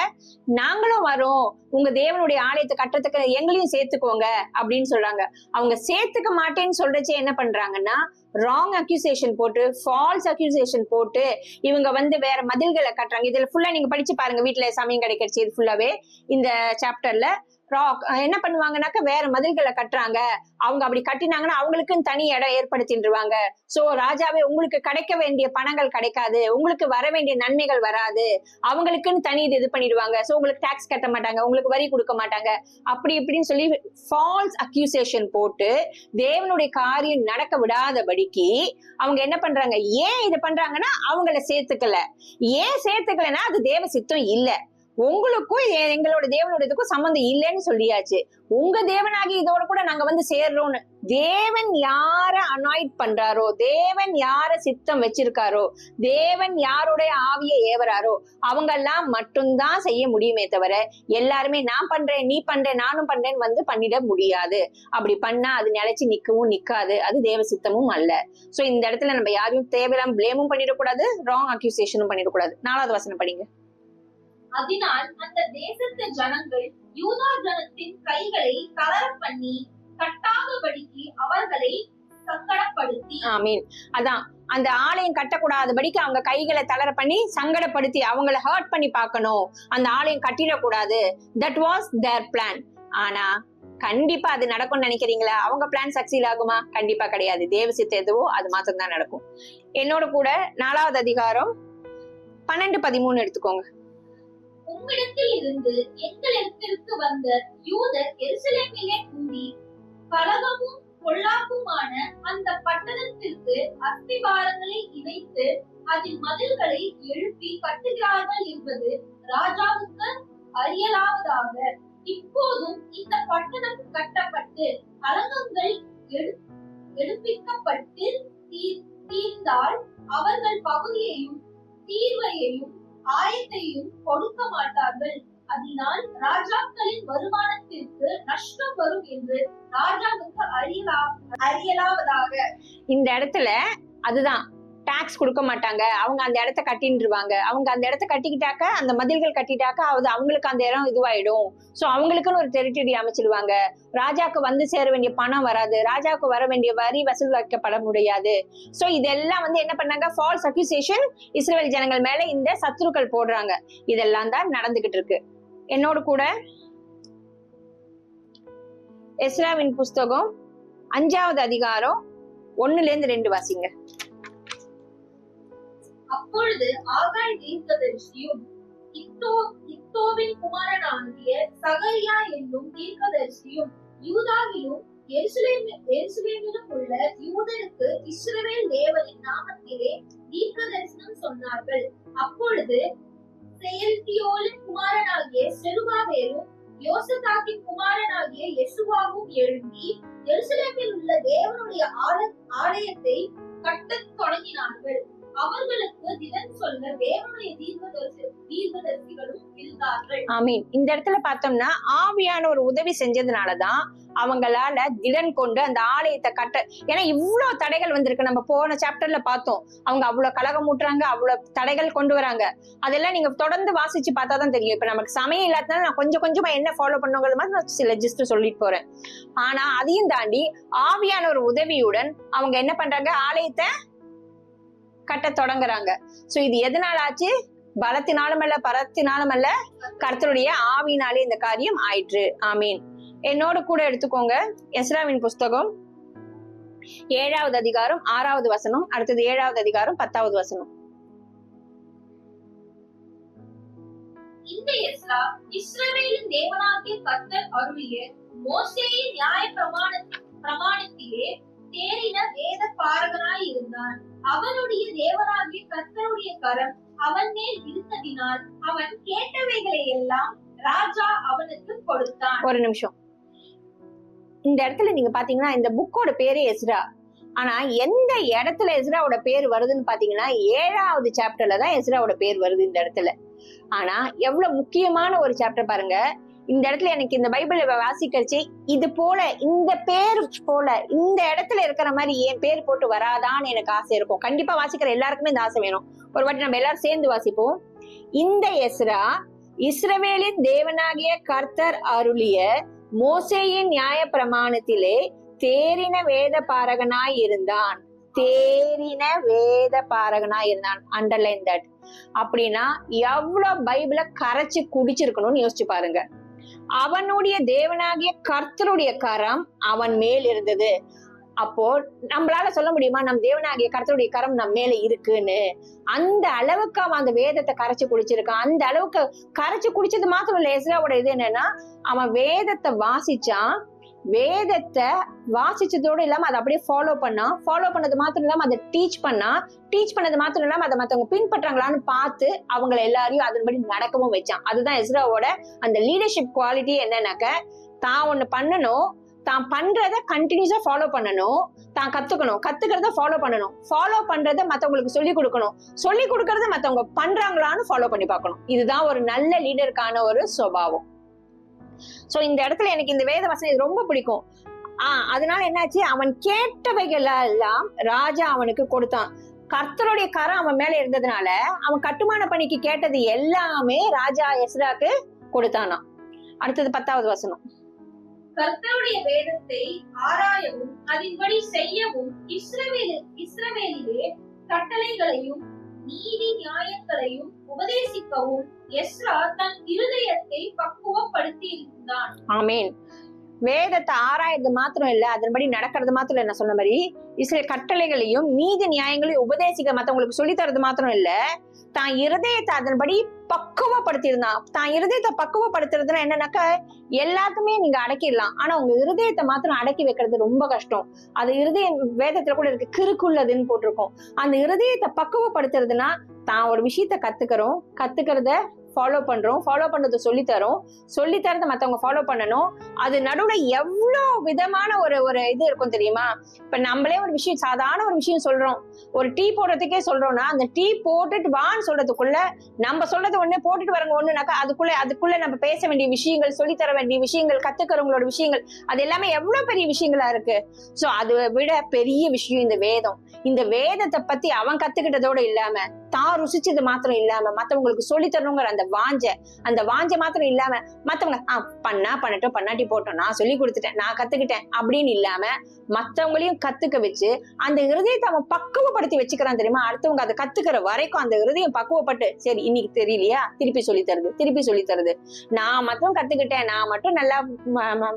நாங்களும் வரோம், உங்க தேவனுடைய ஆலயத்தை கட்டுறதுக்கு எங்களையும் சேர்த்துக்கோங்க அப்படின்னு சொல்றாங்க. அவங்க சேர்த்துக்க மாட்டேன்னு சொல்றச்சே என்ன பண்றாங்கன்னா, ராங் அக்யூசேஷன் போட்டு, ஃபால்ஸ் அக்யூசேஷன் போட்டு இவங்க வந்து வேற மதில்களை கட்டுறாங்க. இதுல ஃபுல்லா நீங்க படிச்சு பாருங்க, வீட்டுல சமயம் கிடைக்கிறச்சு இது ஃபுல்லாவே இந்த சாப்டர்ல. என்ன பண்ணுவாங்கன்னாக்க வேற மதில்களை கட்டுறாங்க. அவங்க அப்படி கட்டினாங்கன்னா அவங்களுக்குன்னு தனி இடம் ஏற்படுத்திடுவாங்க. சோ ராஜாவே உங்களுக்கு கிடைக்க வேண்டிய பணங்கள் கிடைக்காது, உங்களுக்கு வர வேண்டிய நன்மைகள் வராது, அவங்களுக்குன்னு தனி இது பண்ணிடுவாங்க. சோ உங்களுக்கு டாக்ஸ் கட்ட மாட்டாங்க, உங்களுக்கு வரி கொடுக்க மாட்டாங்க, அப்படி இப்படின்னு சொல்லி ஃபால்ஸ் அக்யூசேஷன் போட்டு தேவனுடைய காரியம் நடக்க விடாதபடிக்கு அவங்க என்ன பண்றாங்க. ஏன் இது பண்றாங்கன்னா அவங்கள சேர்த்துக்கல. ஏன் சேர்த்துக்கலன்னா அது தேவ சித்தம் இல்ல. உங்களுக்கும் எங்களோட தேவனுடையதுக்கும் சம்பந்தம் இல்லைன்னு சொல்லியாச்சு. உங்க தேவனாகி இதோட கூட நாங்க வந்து சேர்றோம்னு. தேவன் யார அனாய்ட் பண்றாரோ, தேவன் யார சித்தம் வச்சிருக்காரோ, தேவன் யாருடைய ஆவியை ஏவறாரோ அவங்க எல்லாம் மட்டும்தான் செய்ய முடியுமே தவிர எல்லாருமே நான் பண்றேன், நீ பண்றேன், நானும் பண்றேன்னு வந்து பண்ணிட முடியாது. அப்படி பண்ணா அது நிலைச்சு நிக்கவும் நிக்காது. அது தேவ சித்தமும் அல்ல. சோ இந்த இடத்துல நம்ம யாரையும் தேவையில்லாம பிளேமும் பண்ணிடக்கூடாது, ராங் அக்யூசேஷனும் பண்ணிடக்கூடாது. 4வது வசனம் படிங்க. அதனால் அந்த தேசத்து ஜனங்கள் யூதா ஜனத்தின் கைகளை தளர பண்ணி கட்டாதபடிக்கு அவர்களை சங்கடப்படுத்தி. ஆமீன். அதான் அந்த ஆலயம் கட்டக்கூடாதபடிக்கு அவங்க கைகளை தளர பண்ணி சங்கடப்படுத்தி அவங்கள ஹர்ட் பண்ணி பார்க்கணும். அந்த ஆலயம் கட்டிடக்கூடாது. That was their plan. ஆனா கண்டிப்பா அது நடக்கும்னு நினைக்கிறீங்களா? அவங்க பிளான் சக்சீட் ஆகுமா? கண்டிப்பா கிடையாது. தேவ சித்தம் எதுவோ அது மாத்திரம் தான் நடக்கும். என்னோட கூட 4வது அதிகாரம் 12-13 எடுத்துக்கோங்க. உம்மிடத்தில் இருந்து எங்களிடத்திற்கு வந்த யூதர் எருசலேமிலே கூடி கலகமும் பொல்லாப்புமான அந்த பட்டணத்திற்கு அஸ்திபாரங்களை இணைத்து அதில் மதில்களை எழுப்பி கட்டுகிறார்கள் என்பது ராஜாவுக்கு அறியலாவதாக. இப்போதும் இந்த பட்டணம் கட்டப்பட்டு கலகங்கள் எடுப்பிக்கப்பட்டு தீர்ந்தால் அவர்கள் பகுதியையும் தீர்வையையும் ஆயத்தையும் கொடுக்க மாட்டார்கள். அதனால் ராஜாக்களின் வருமானத்திற்கு நஷ்டம் வரும் என்று ராஜாவுக்கு அறியலாவதாக. இந்த இடத்துல அதுதான் டாக்ஸ் கொடுக்க மாட்டாங்க. அவங்க அந்த இடத்த கட்டின்றுவாங்க. அவங்க அந்த இடத்த கட்டிக்கிட்டாக்க, அந்த மதில்கள் கட்டிட்டாக்க அது அவங்களுக்கு அந்த இடம் இதுவாயிடும். சோ அவங்களுக்குன்னு ஒரு டெரிட்டரி அமைச்சிடுவாங்க. ராஜாக்கு வந்து சேர வேண்டிய பணம் வராது. ராஜாவுக்கு வர வேண்டிய வரி வசூல் வைக்கப்பட முடியாது. சோ இதெல்லாம் வந்து என்ன பண்ணாங்க? ஃபால்ஸ் அக்யூசேஷன் இஸ்ரவேல் ஜனங்கள் மேல இந்த சத்துருக்கள் போடுறாங்க. இதெல்லாம் தான் நடந்துகிட்டு இருக்கு. என்னோட கூட எஸ்ராவின் புஸ்தகம் 5வது அதிகாரம் 1-2 வாசிங்க. அப்பொழுது ஆகாய் தீர்க்கதரிசியும் இத்தோவின் குமாரனாகிய சகரியா என்னும் தீர்க்கதரிசியும் யூதாவிலும் எருசலேமிலும் உள்ள யூதருக்கு இஸ்ரவேல் தேவனின் நாமத்திலே தீர்க்கதரிசனம் சொன்னார்கள். அப்பொழுது செயல்தியோலின் குமாரனாகிய செருபாபேலும் யோசதாக்கின் குமாரனாகிய யெசுவாவும் எழும்பி எருசலேமில் உள்ள தேவனுடைய ஆலயத்தை கட்டத் தொடங்கினார்கள். அவர்களுக்கு திடன் சொல்ல தேவனுடைய தீர்க்கதரிசிகளும் இருந்தார்கள். ஆமீன். இந்த இடத்துல பார்த்தோம்னா ஆவியான ஒரு உதவி செஞ்சதுனாலதான் அவங்களால திடன் கொண்டு அந்த ஆலயத்தை கட்ட. ஏன்னா இவ்வளவு தடைகள் வந்திருக்கு. நம்ம போன சாப்டர்ல பார்த்தோம். அவங்க அவ்வளவு கலகம் ஊட்டுறாங்க, அவ்வளவு தடைகள் கொண்டு வராங்க. அதெல்லாம் நீங்க தொடர்ந்து வாசிச்சு பார்த்தாதான் தெரியும். இப்ப நமக்கு சமயம் இல்லாதனால நான் கொஞ்சம் கொஞ்சமா என்ன ஃபாலோ பண்ணுங்கிறது மாதிரி நான் சில ஜஸ்ட் சொல்லிட்டு போறேன். ஆனா அதையும் தாண்டி ஆவியான ஒரு உதவியுடன் அவங்க என்ன பண்றாங்க? ஆலயத்தை கட்ட தொடங்குறாங்க. சோ இது எதனால ஆச்சு? பலத்தினாலும் அல்ல, பரத்தினாலும் அல்ல, கர்த்தருடைய ஆவியினாலே இந்த காரியம் ஆயிற்று. ஆமீன். என்னோட கூட எடுத்துக்கோங்க எஸ்ராவின் புஸ்தகம் 7வது அதிகாரம் 6வது வசனம், அடுத்தது 7வது அதிகாரம் 10வது வசனம். இந்த எஸ்ரா இஸ்ரவேலின் தேவனாகிய கர்த்தர் அருளிய மோசேயின் நியாய பிரமாணத்திலே தேறின வேத பாரகனாய் இருந்தான். அவனுடைய தேவனாகிய கர்த்தருடைய கரம் அவன் மேல் இருந்ததினால் அவன் கேட்டவைகளை எல்லாம் ராஜா அவனுக்கு கொடுத்தான். ஒரு நிமிஷம். இந்த இடத்துல நீங்க பாத்தீங்கன்னா இந்த புக்கோட பேரே எஸ்ரா. ஆனா எந்த இடத்துல எஸ்ராவோட பேர் வருதுன்னு பாத்தீங்கன்னா 7வது சாப்டர்ல தான் எஸ்ராவோட பேர் வருது இந்த இடத்துல. ஆனா எவ்வளவு முக்கியமான ஒரு சாப்டர் பாருங்க. இந்த இடத்துல எனக்கு இந்த பைபிள வாசிக்கரிச்சு இது போல இந்த பேர் போல இந்த இடத்துல இருக்கிற மாதிரி என் பேர் போட்டு வராதான்னு எனக்கு ஆசை இருக்கும். கண்டிப்பா வாசிக்கிற எல்லாருக்குமே இந்த ஆசை வேணும். ஒரு வாட்டி நம்ம எல்லாரும் சேர்ந்து வாசிப்போம். இந்த எஸ்ரா இஸ்ரவேலின் தேவனாகிய கர்த்தர் அருளிய மோசேயின் நியாய பிரமாணத்திலே தேறின வேத பாரகனாய் இருந்தான். தேறின வேத பாரகனாய் இருந்தான். Underline that. அப்படின்னா எவ்வளவு பைபிள கரைச்சு குடிச்சிருக்கணும்னு யோசிச்சு பாருங்க. அவனுடைய தேவனாகிய கர்த்தருடைய கரம் அவன் மேல் இருந்தது. அப்போ நம்மளால சொல்ல முடியுமா நம் தேவனாகிய கர்த்தருடைய கரம் நம் மேல இருக்குன்னு? அந்த அளவுக்கு அவன் அந்த வேதத்தை கரைச்சு குடிச்சிருக்கான். அந்த அளவுக்கு கரைச்சு குடிச்சது மாத்திரம் இல்ல. எஸ்ராவோட இது என்னன்னா அவன் வேதத்தை வாசிச்சான். வேதத்தை வாசிச்சதோடு இல்லாம அதை அப்படியே ஃபாலோ பண்ணது மாத்திரம் இல்லாம அதை டீச் பண்ணது மாத்திரம் இல்லாம அதை மத்தவங்க பின்பற்றாங்களான்னு பார்த்து அவங்களை எல்லாரையும் அதன்படி நடக்கவும் வச்சான். அதுதான் எஸ்ராவோட அந்த லீடர்ஷிப் குவாலிட்டி. என்னன்னாக்க தான் ஒண்ணு பண்ணணும், தான் பண்றத கண்டினியூஸா ஃபாலோ பண்ணணும், தான் கத்துக்கிறத ஃபாலோ பண்றத மத்தவங்களுக்கு சொல்லி கொடுக்கறத மத்தவங்க பண்றாங்களான்னு ஃபாலோ பண்ணி பார்க்கணும். இதுதான் ஒரு நல்ல லீடருக்கான ஒரு சுபாவம். சோ இந்த இடத்துல எனக்கு இந்த வேத வசனம் இது ரொம்ப பிடிக்கும். அதனால என்னாச்சு, அவன் கேட்டவைகள் எல்லாம் ராஜா அவனுக்கு கொடுத்தான். கர்த்தருடைய கரம் அவன் மேல இருந்ததுனால அவன் கட்டுமான பணிக்கு கேட்டது எல்லாமே ராஜா எஸ்ராக்கு கொடுத்தானா. அடுத்தது 10வது வசனம். கர்த்தருடைய வேதத்தை ஆராயவும் அதின்படி செய்யவும் இஸ்ரவேலிலே கட்டளைகளையும் நீதி நியாயங்களையும் உபதேசிக்கவும் எஸ்ரா தன் இருதயத்தை பக்குவப்படுத்தி இருந்தான். ஆமேன். வேதத்தை ஆராயறது மாத்திரம் இல்ல, அதன்படி நடக்கிறது மாத்திரம் இல்ல, நான் சொன்ன மாதிரி இஸ்ரவேல் கட்டளைகளையும் நீதி நியாயங்களையும் உபதேசிக்க மத்தவங்களுக்கு சொல்லி தரது மாத்திரம் இல்ல, தான் இருதயத்தை அதன்படி பக்குவப்படுத்தி இருந்தான். தான் இருதயத்தை பக்குவப்படுத்துறதுன்னா என்னன்னாக்கா எல்லாத்துமே நீங்க அடக்கிடலாம், ஆனா உங்க இருதயத்தை மாத்திரம் அடக்கி வைக்கிறது ரொம்ப கஷ்டம். அது இருதயம் வேதத்துல கூட இருக்கு, கிறுக்குள்ளதுன்னு போட்டிருக்கோம். அந்த இருதயத்தை பக்குவப்படுத்துறதுன்னா தான் ஒரு விஷயத்த கத்துக்கிறத ஃபாலோ பண்றதை சொல்லித்தரத மத்தவங்க ஃபாலோ பண்ணணும். அது நடுவுல எவ்வளவு விதமான ஒரு இது இருக்கும் தெரியுமா? இப்ப நம்மளே ஒரு விஷயம், சாதாரண ஒரு விஷயம் சொல்றோம், ஒரு டீ போடுறதுக்கே சொல்றோம்னா அந்த டீ போட்டுட்டு வான்னு சொல்றதுக்குள்ள நம்ம சொல்றது ஒண்ணு, போட்டுட்டு வரவங்க ஒண்ணுனாக்கா அதுக்குள்ள நம்ம பேச வேண்டிய விஷயங்கள், சொல்லித்தர வேண்டிய விஷயங்கள், கத்துக்கிறவங்களோட விஷயங்கள், அது எல்லாமே எவ்வளவு பெரிய விஷயங்களா இருக்கு. சோ அதை விட பெரிய விஷயம் இந்த வேதம். இந்த வேதத்தை பத்தி அவன் கத்துக்கிட்டதோட இல்லாம தான் ருசிச்சது மாத்திரம் இல்லாம மத்தவங்களுக்கு சொல்லி தரணுங்கிற அந்த வாஞ்ச மாத்திரம் இல்லாம மத்தவங்க பண்ணட்டும், பண்ணாட்டி போட்டோம், நான் சொல்லி கொடுத்துட்டேன், நான் கத்துக்கிட்டேன் அப்படின்னு இல்லாம மத்தவங்களையும் கத்துக்க வச்சு அந்த இருதயத்தை அவன் பக்குவப்படுத்தி வச்சுக்கிறான் தெரியுமா? அடுத்தவங்க அதை கத்துக்கிற வரைக்கும் அந்த இருதயம் பக்குவப்பட்டு, சரி இன்னைக்கு தெரியலையா, திருப்பி சொல்லி தருது, நான் மட்டும் கத்துக்கிட்டேன், நான் மட்டும் நல்லா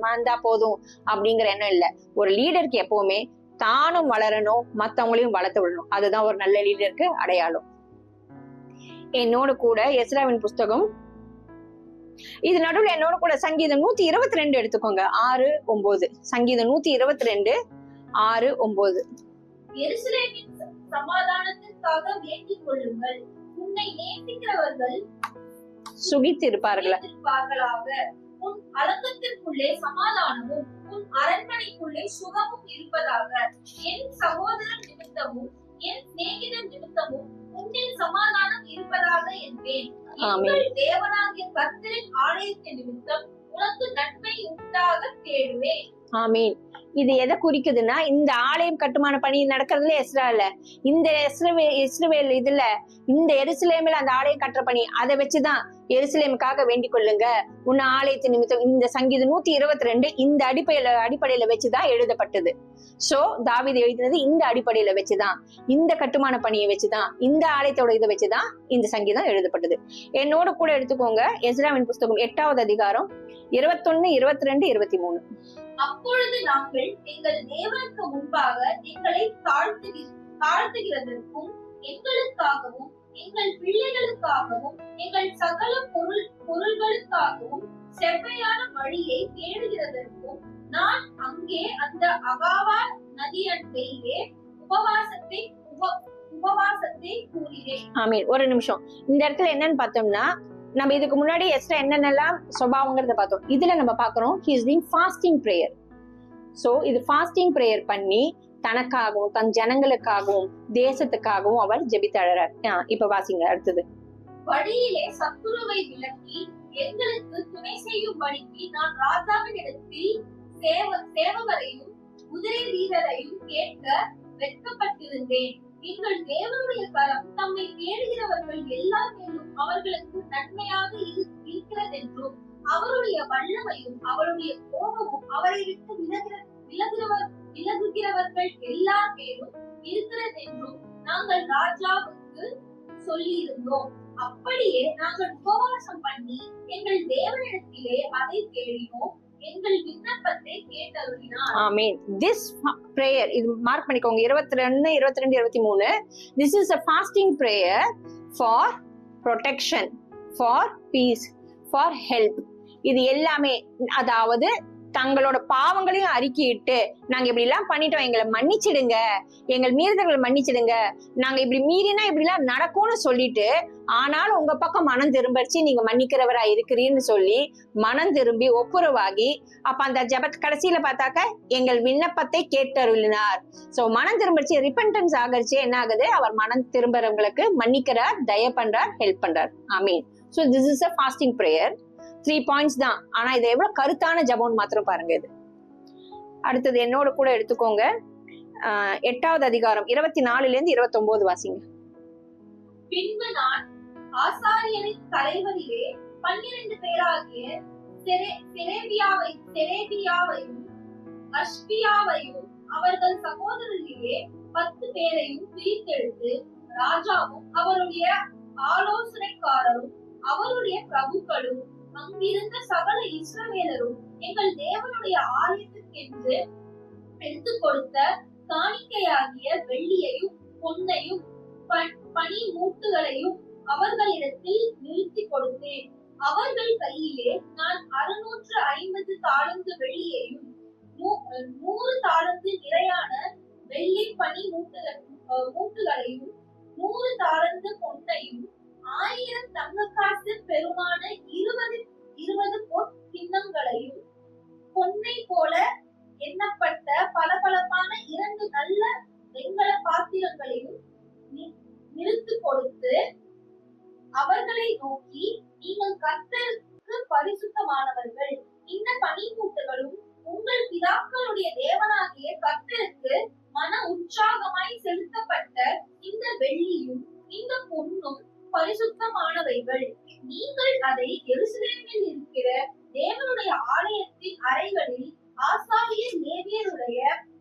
வந்தா போதும் அப்படிங்கிற எண்ணம் இல்ல. ஒரு லீடருக்கு எப்பவுமே தானும் வளரணும், மத்தவங்களையும் வளர்த்து விடணும். அதுதான் ஒரு நல்ல லீடருக்கு அடையாளம். என்னோட கூட எஸ்ராவின் புஸ்தகம், இது நடுவில் என்னோட கூட சங்கீதம் 122 எடுத்துக்கோங்க, 6-9. சங்கீதம் 122 6-9. எருசலேமின் சமாதானத்திற்காக வேண்டிக் கொள்ளுங்கள், உன்னை நேசிக்கிறவர்கள் சுகித்திருப்பார்களாக. உன் அலங்கத்திற்குள்ளே சமாதானமும் உன் அரண்மனைக்குள்ளே சுகமும் இருப்பதாக. என் சகோதரன் நிமித்தமும் என் சிநேகிதன் நிமித்தமும் உன்னில் சமாதானம் இருப்பதாக என்பேன். எங்கள் தேவனாகிய கர்த்தரின் ஆலயத்தின் நிமித்தம் உனக்கு நன்மை உண்டாக தேடுவேன். ஆமீன். இது எதை குறிக்குதுன்னா, இந்த ஆலயம் கட்டுமான பணி நடக்கிறதுல எஸ்ரா இல்ல, இந்த இஸ்ரவேல் இதுல இந்த எருசலேமில் அந்த ஆலயம் கட்டுற பணி, அதை வச்சுதான் எருசலேமுக்காக வேண்டிக் கொள்ளுங்க உன்ன ஆலயத்தின் நிமித்தம். இந்த சங்கீதம் 122 இந்த அடிப்படையில வச்சுதான் எழுதப்பட்டது. சோ தாவீது எழுதினது இந்த அடிப்படையில வச்சுதான், இந்த கட்டுமான பணியை வச்சுதான், இந்த ஆலயத்தோட இதை வச்சுதான் இந்த சங்கீதம் எழுதப்பட்டது. என்னோட கூட எடுத்துக்கோங்க எஸ்ராவின் புஸ்தகம் 8வது அதிகாரம் 21, 22, 23. அப்பொழுது நாங்கள் எங்கள் தேவனுக்கு முன்பாக எங்களை தாழ்த்துகிறதற்கும் எங்களுக்காகவும் எங்கள் பிள்ளைகளுக்காகவும் எங்கள் சகல பொருள்களுக்காகவும் செவ்வையான வழியை தேடுகிறதற்கும் நான் அங்கே அந்த அகாவா நதி அண்டையிலே உபவாசத்தை கூறினேன். ஆமீன். ஒரு நிமிஷம், இந்த இடத்துல என்னன்னு பார்த்தோம்னா, நம்ம இதுக்கு முன்னாடி எஸ்ரா என்னென்னலாம் சுபாவங்கிறத பார்த்தோம். இதுல நம்ம பாக்குறோம் he is doing fasting prayer. So இது ஃபாஸ்டிங் பிரேயர் பண்ணி தனக்காகவும் தன் ஜனங்களுக்காகவும் தேசத்துக்காகவும் அவர் ஜெபித்தாழறார். இப்ப வாசிங்க அடுத்தது. வழியிலே சத்துருவை விலக்கி எங்களுக்கு துணை செய்யும்படிக்கு நான் ராஜாவினிடத்தில் சேவகரையும் குதிரை வீரரையும் கேட்க வெட்கப்பட்டிருந்தேன். எங்கள் தேவனுடைய கரம் தம்மை தேடுகிறவர்கள் எல்லார் மேலும் அவர்களுக்கு நன்மையாக இருக்கிறதென்றும் அவருடைய வல்லமையும் அவருடைய கோபமும் அவரை விட்டு விலகுகிறவர்கள் எல்லார் மேலும் இருக்கிறதென்றும் நாங்கள் ராஜாவுக்கு சொல்லியிருந்தோம். அப்படியே நாங்கள் உபவாசம் பண்ணி எங்கள் தேவனிடத்திலே அதை தேடினோம், எங்கள் விண்ணப்பத்தை கேட்டருளினார். ஆமென். This prayer, இது மார்க் பண்ணிக்கோங்க, 22, 23. This is a fasting prayer for protection, for peace, for help. இது எல்லாமே, அதாவது தங்களோட பாவங்களையும் அறிக்கையிட்டு நாங்க இப்படி எல்லாம் பண்ணிட்டோம், எங்களை மன்னிச்சிடுங்க, எங்கள் மீறுதல்களை மன்னிச்சிடுங்க, நாங்க இப்படி மீறினா இப்படி எல்லாம் நடக்கும்னு சொல்லிட்டு ஆனாலும் உங்க பக்கம் மனம் திரும்பிச்சு நீங்க மன்னிக்கிறவரா இருக்கிறீன்னு சொல்லி மனம் திரும்பி ஒப்புரவாகி அப்ப அந்த ஜெபத் கடைசியில பார்த்தாக்க எங்கள் விண்ணப்பத்தை கேட்டருளினார். சோ மனம் திரும்பிச்சு ரிப்பெண்டன்ஸ் ஆகரிச்சு என்ன ஆகுது, அவர் மனம் திரும்புறவங்களுக்கு மன்னிக்கிறார், தயவு பண்றார், ஹெல்ப் பண்றார். ஆமீன். So this is a fasting prayer. 3 points தான். ஆனா இது எவ்வளவு கருத்தான ஜெபம்னு மாத்திரம் பாருங்க. இது அடுத்தது என்னோட கூட எடுத்துக்கோங்க. 8வது அதிகாரம் 24 to 29 வாசிங்க. பின்பு நான் ஆசாரியரின் தலைவரிலே 12 பேராகிய செரேபியாவையும் அஷ்பியாவையும் அவர்கள் சகோதரரிலே 10 பேரையும் பிரித்தெடுத்து ராஜாவும் அவருடைய ஆலோசனைக்காரரும் அவருடைய பிரபுக்களும் அங்கிருந்த சகல இஸ்ரவேலரும் எங்கள் தேவனுடைய ஆலயத்திற்கென்று எடுத்து கொடுத்த காணிக்கையாகிய வெள்ளியையும் பொன்னையும் பனி மூட்டுகளையும் அவர்களிடத்தில் நிறுத்தி கொடுத்தேன். அவர்கள் கையிலே நான் 650 தாலந்து வெள்ளியையும் 100 தாலந்து நிறையான வெள்ளி பனி மூட்டுகளையும் 100 தாலந்து பொன்னையும் 1000 தங்கக்காசு பெருமான 20 பொற்கிண்ணங்களையும் பொன்னை போல எண்ணப்பட்ட பளபளப்பான 2 நல்ல வெண்கல பாத்திரங்களையும் நிறுத்து கொடுத்து அவர்களை நோக்கி, நீங்கள் கர்த்தருக்கு பரிசுத்தமானவர்கள், இந்த பனிமூட்டுகளும் உங்கள் பிதாக்களுடைய தேவனாகிய கர்த்தருக்கு மன உற்சாகமாய் செலுத்தப்பட்ட இந்த வெள்ளியும் இந்த பொன்னும் பரிசுத்தமானவைகள். நீங்கள் அதை எருசலேமில் இருக்கிற தேவனுடைய ஆலயத்தின் அறைகளில் ஆசாரியர் லேவியருடைய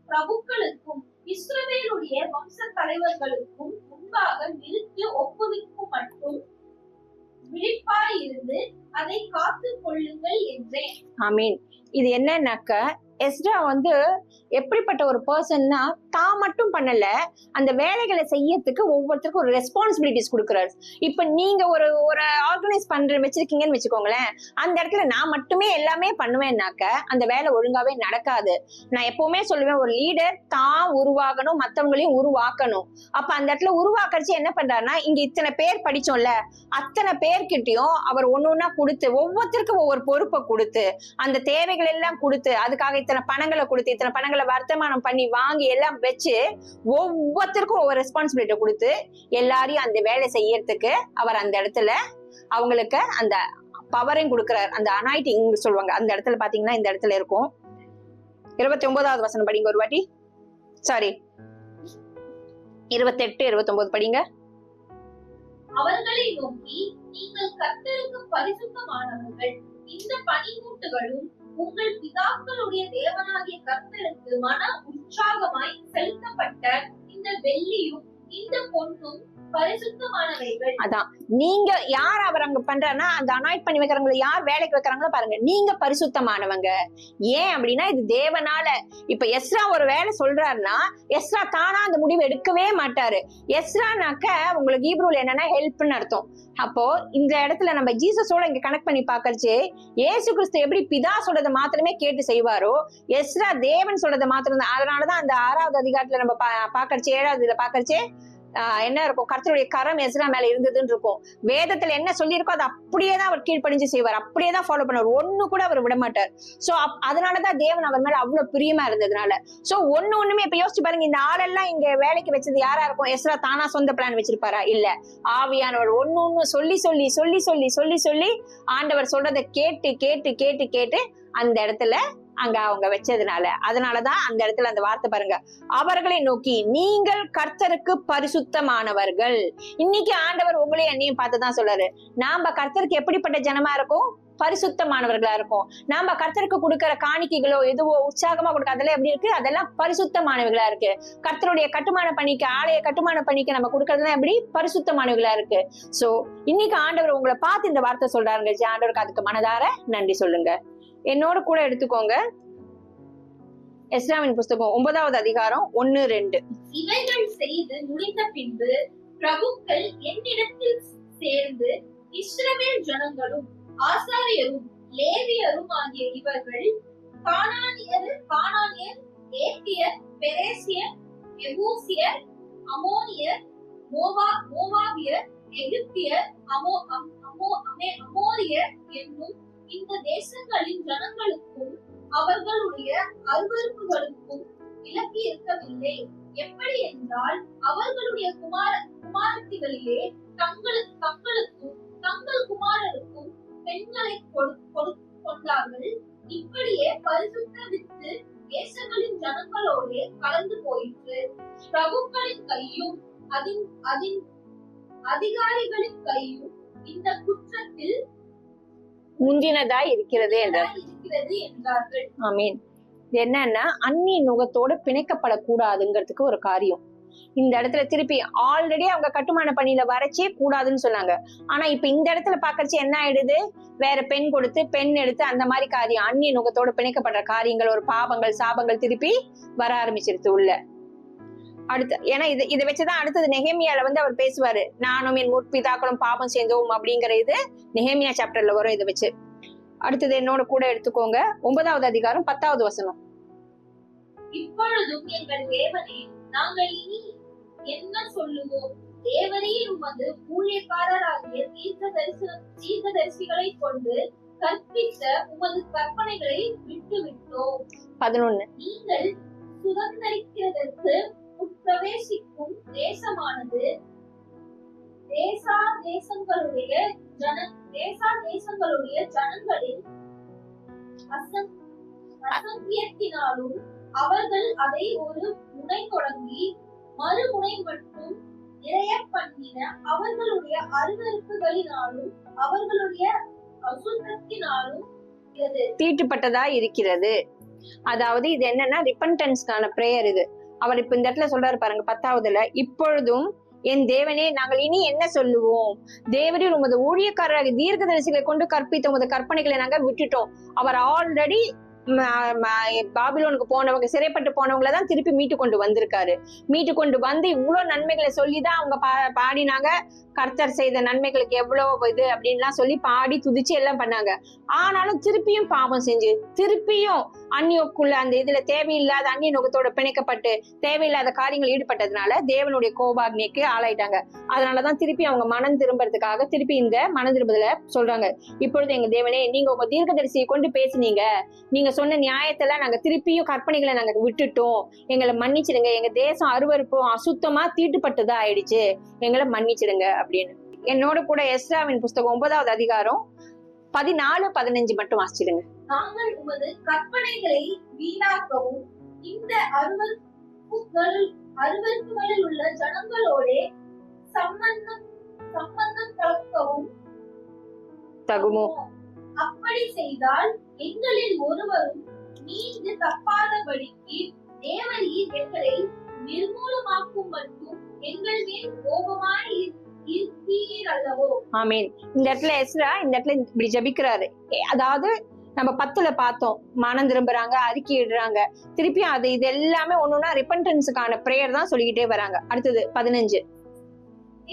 பிரபுக்களுக்கும் இஸ்ரவேலுடைய வம்ச தலைவர்களுக்கும் முன்பாக நிறுத்தி ஒப்புவிக்கும் மட்டும் விழிப்பாயிருந்து அதை காத்துக் கொள்ளுங்கள் என்றேன். ஆமீன். இது என்னன்னாக்க எஸ்ரா எப்படிப்பட்ட ஒரு பர்சன்னா தான் மட்டும் பண்ணல, அந்த வேலைகளை செய்யறதுக்கு ஒவ்வொருத்தருக்கும் ஒரு ரெஸ்பான்சிபிலிட்டிஸ் கொடுக்குறாரு. இப்ப நீங்க ஒரு ஆர்கனைஸ் வச்சிருக்கீங்கன்னு வச்சுக்கோங்களேன், அந்த இடத்துல நான் மட்டுமே எல்லாமே பண்ணுவேன்னாக்க அந்த வேலை ஒழுங்காவே நடக்காது. நான் எப்பவுமே சொல்லுவேன், ஒரு லீடர் தான் உருவாகணும், மத்தவங்களையும் உருவாக்கணும். அப்ப அந்த இடத்துல உருவாக்கறச்சு என்ன பண்றாருன்னா, இங்க இத்தனை பேர் படிச்சோம்ல, அத்தனை பேர்கிட்டயும் அவர் ஒன்னொன்னா கொடுத்து ஒவ்வொருத்தருக்கும் ஒவ்வொரு பொறுப்பை கொடுத்து அந்த தேவைகள் எல்லாம் கொடுத்து அதுக்காக இத்தனை பணங்களை கொடுத்து இத்தனை பணங்களை வர்த்தமானம் பண்ணி வாங்கி எல்லாம் வச்சு ஒவ்வொருத்தருக்கும் ஒவ்வொரு ரெஸ்பான்சிபிலிட்டி கொடுத்து எல்லாரையும் அந்த வேலை செய்யறதுக்கு அவர் அந்த இடத்துல அவங்களுக்கு அந்த பவரையும் கொடுக்கிறார். அந்த அனாயிட்டிங் சொல்லுவாங்க. அந்த இடத்துல பாத்தீங்கன்னா இந்த இடத்துல இருக்கும். 29வது வசனம் படிங்க ஒரு வாட்டி. சாரி 28, 29 படிங்க. அவர்களை நோக்கி, நீங்கள் கர்த்தருக்கு பரிசுத்தமானவர்கள், இந்த பனிமூட்டுகளும் உங்கள் பிதாக்களுடைய தேவனாகிய கர்த்தருக்கு மன உற்சாகமாய் செலுத்தப்பட்ட இந்த வெள்ளியும் இந்த பொன்னும் பரிசுத்தமானவைகள். அதான் நீங்க யார் அவர் அங்க பண்றாருன்னா, அந்த அனாய்ட் பண்ணி வைக்கிறவங்களை யார் வேலைக்கு வைக்கிறாங்களோ பாருங்க, நீங்க பரிசுத்தமானவங்க. ஏன் அப்படின்னா இது தேவனால. இப்ப எஸ்ரா ஒரு வேலை சொல்றாருன்னா எஸ்ரா தானா அந்த முடிவு எடுக்கவே மாட்டாரு. எஸ்ரானாக்க உங்களுக்கு ஹீப்ரூல என்னன்னா ஹெல்ப்னு அர்த்தம். அப்போ இந்த இடத்துல நம்ம ஜீசஸோட இங்க கனெக்ட் பண்ணி பாக்கறச்சு, ஏசு கிறிஸ்து எப்படி பிதா சொல்றதை மாத்திரமே கேட்டு செய்வாரோ, எஸ்ரா தேவன் சொல்றதை மாத்திரம். அதனாலதான் அந்த 6வது அதிகாரத்துல நம்ம பாக்கறச்சு, 7வது பாக்கறச்சு என்ன இருக்கும், கர்த்தருடைய கரம் எஸ்ரா மேல இருந்ததுன்னு இருக்கும். வேதத்துல என்ன சொல்லியிருக்கோ அதை அப்படியேதான் அவர் கீழ்ப்படிஞ்சு செய்வார், அப்படியேதான் ஃபாலோ பண்ணுவார், ஒண்ணு கூட அவர் விட மாட்டார். சோ அதனாலதான் தேவன் அவர் மேல அவ்வளவு பிரியமா இருந்ததுனால. சோ ஒண்ணுமே இப்ப யோசிச்சு பாருங்க, இந்த ஆளெல்லாம் இங்க வேலைக்கு வச்சது யாரா இருக்கும்? எஸ்ரா தானா சொந்த பிளான் வச்சிருப்பாரா? இல்ல, ஆவியானவர் ஒண்ணு சொல்லி சொல்லி சொல்லி சொல்லி சொல்லி சொல்லி ஆண்டவர் சொல்றதை கேட்டு கேட்டு கேட்டு கேட்டு அந்த இடத்துல அங்க அவங்க வச்சதுனால, அதனாலதான் அந்த இடத்துல அந்த வார்த்தை பாருங்க, அவர்களை நோக்கி நீங்கள் கர்த்தருக்கு பரிசுத்தமானவர்கள். இன்னைக்கு ஆண்டவர் உங்களையும் என்னையும் பார்த்துதான் சொல்றாரு, நாம கர்த்தருக்கு எப்படிப்பட்ட ஜனமா இருக்கும்? பரிசுத்தமானவர்களா இருக்கும். நாம கர்த்தருக்கு கொடுக்கிற காணிக்கைகளோ எதுவோ உற்சாகமா கொடுக்க அதெல்லாம் எப்படி இருக்கு? அதெல்லாம் பரிசுத்தமானவர்களா இருக்கு. கர்த்தருடைய கட்டுமான பணிக்கு, ஆலய கட்டுமான பணிக்கு நம்ம கொடுக்கறதுலாம் எப்படி? பரிசுத்தமானவர்களா இருக்கு. சோ இன்னைக்கு ஆண்டவர் உங்களை பார்த்து இந்த வார்த்தை சொல்றாருங்க. ஆண்டவருக்கு அதுக்கு மனதார நன்றி சொல்லுங்க. என்னோட கூட எடுத்துக்கோங்க எஸ்ராவின் புஸ்தகம் 9வது அதிகாரம் 1, 2. இவைகள் செய்து முடிந்த பின்பு பிரபுக்கள் என்னிடத்தில் சேர்ந்து, இஸ்ரவேல் ஜனங்களும் ஆசாரியரும் லேவியரும் ஆகிய இவர்கள் கானானியர், ஏத்தியர், பெரேசியர், எபூசியர், அமோனியர், மோவாபியர், எகிப்தியர், அமோரியர் என்னும் இந்த தேசங்களின் ஜனங்களுக்கும் அவர்களுடைய அருவருப்புகளுக்கும் விலக்கி இருக்கவில்லை. எப்படி என்றால் அவர்களுடைய குமாரத்திகளிலே தங்களுக்கும் தங்கள் குமாரருக்கும் பெண்களை கொண்டார்கள். இப்படியே பரிசுத்த வித்து தேசங்களின் ஜனங்களோடு கலந்து போயிற்று. பிரபுக்களின் கையும் அதிகாரிகளின் கையும் இந்த குற்றத்தில் முந்தினதாய் இருக்கிறது என்றார்கள். ஆமீன். என்னன்னா அந்நிய நுகத்தோட பிணைக்கப்படக்கூடாதுங்கிறதுக்கு ஒரு காரியம். இந்த இடத்துல திருப்பி ஆல்ரெடி அவங்க கட்டுமான பணியில வரைச்சே கூடாதுன்னு சொன்னாங்க. ஆனா இப்ப இந்த இடத்துல பாக்கறச்சு என்ன ஆயிடுது, வேற பெண் கொடுத்து பெண் எடுத்து அந்த மாதிரி காரியம், அந்நிய நுகத்தோட பிணைக்கப்படுற காரியங்கள், ஒரு பாவங்கள் சாபங்கள் திருப்பி வர ஆரம்பிச்சிருது உள்ள. அடுத்து ஏன்னா இதை வச்சுதான் அடுத்தது நெகேமியால அவர் பேசுவாரு, நானும் என் முற்பிதாக்களும் பாவம் செய்தோம் அப்படிங்கிற இது நெகேமியா சாப்டர்ல வரும். இதை வச்சு அடுத்தது என்னோட கூட எடுத்துக்கோங்க, 9வது அதிகாரம் 10வது வசனம். இப்பொழுதும் எங்கள் தேவனே, நாங்கள் இனி என்ன சொல்லுவோம்? தேவரீர் உமது ஊழியக்காரராகிய தீர்க்கதரிசிகளை கொண்டு கற்பித்த உமது கற்பனைகளை விட்டுவிட்டோம். 11 நீங்கள் சுதந்திரிக்கிறதற்கு உட்பிரவேசிக்கும் தேசமானது தேசங்களுடைய ஜனங்களின் அசங்கியத்தினாலும் அவர்கள் அதை ஒரு முனை தொடங்கி மறுமுனை மட்டும் நிறைய பண்ணின அவர்களுடைய அருவருப்புகளினாலும் அவர்களுடைய அசுத்தத்தினாலும் தீட்டுப்பட்டதா இருக்கிறது. அதாவது இது என்னன்னா ரிப்பன்டன்ஸ்க்கான பிரேயர் இது. அவர் இப்ப இந்த இடத்துல சொல்றாரு பாருங்க 10வதுல, இப்பொழுதும் என் தேவனே, நாங்கள் இனி என்ன சொல்லுவோம்? தேவரீர் உமது ஊழியக்காரராக தீர்க்கதரிசிகளை கொண்டு கற்பித்த உமது கற்பனைகளை நாங்க விட்டுட்டோம். அவர் ஆல்ரெடி பாபிலோனுக்கு போனவங்க, சிறைப்பட்டு போனவங்களை தான் திருப்பி மீட்டு கொண்டு வந்திருக்காரு. மீட்டு கொண்டு வந்து இவ்வளவு நன்மைகளை சொல்லிதான் அவங்க பாடினாங்க. கர்த்தர் செய்த நன்மைகளுக்கு எவ்வளவு இது அப்படின்லாம் சொல்லி பாடி துதிச்சு எல்லாம் பண்ணாங்க. ஆனாலும் திருப்பியும் பாவம் செஞ்சு திருப்பியும் அந்நியோக்குள்ள அந்த இதுல தேவையில்லாத அந்நிய நோக்கத்தோட பிணைக்கப்பட்டு தேவையில்லாத காரியங்கள் ஈடுபட்டதுனால தேவனுடைய கோபாக்னிக்கு ஆளாயிட்டாங்க. அதனாலதான் திருப்பி அவங்க மனம் திரும்புறதுக்காக திருப்பி இந்த மனம் திரும்புதல சொல்றாங்க. இப்பொழுது எங்க தேவனே, நீங்க உங்க தீர்க்கதரிசியை கொண்டு பேசினீங்க, நீங்க சொன்ன நியாயத்துல நாங்க திருப்பியும் கற்பனைகளை நாங்க விட்டுட்டோம், எங்களை மன்னிச்சிடுங்க. எங்க தேசம் அருவருப்பும் அசுத்தமா தீட்டுப்பட்டதா ஆயிடுச்சு, எங்களை மன்னிச்சிடுங்க அப்படின்னு. என்னோட கூட எஸ்ராவின் புஸ்தகம் 9வது அதிகாரம் 14-15 மட்டும் வாசிச்சிடுங்க. நாங்கள் உமது கற்பனைகளை வீணாக்கவும் இந்த அருவருப்புகளில் உள்ள ஜனங்களோட சம்பந்தம் கலக்கவும் தகுமோ? அப்படி செய்தால் எங்களில் ஒருவரும் நீண்டு தப்பாதபடிக்கு தேவரீர் எங்களை நிர்மூலமாக்கும் மட்டும் எங்கள் மேல் கோபமாய் இருப்பீர் அல்லவோ? ஆமீன். இந்த இடத்துல எஸ்ரா இந்த இடத்துல இப்படி ஜபிக்கிறாரு. அதாவது நம்ம 10ல பார்த்தோம், மனம் திரும்புறாங்க, அறிக்கை இடுறாங்க, திருப்பி அது இது எல்லாமே ஒண்ணுன்னா ரிப்பன்டன்ஸுக்கான பிரேயர் தான் சொல்லிக்கிட்டே வராங்க. அடுத்தது 15.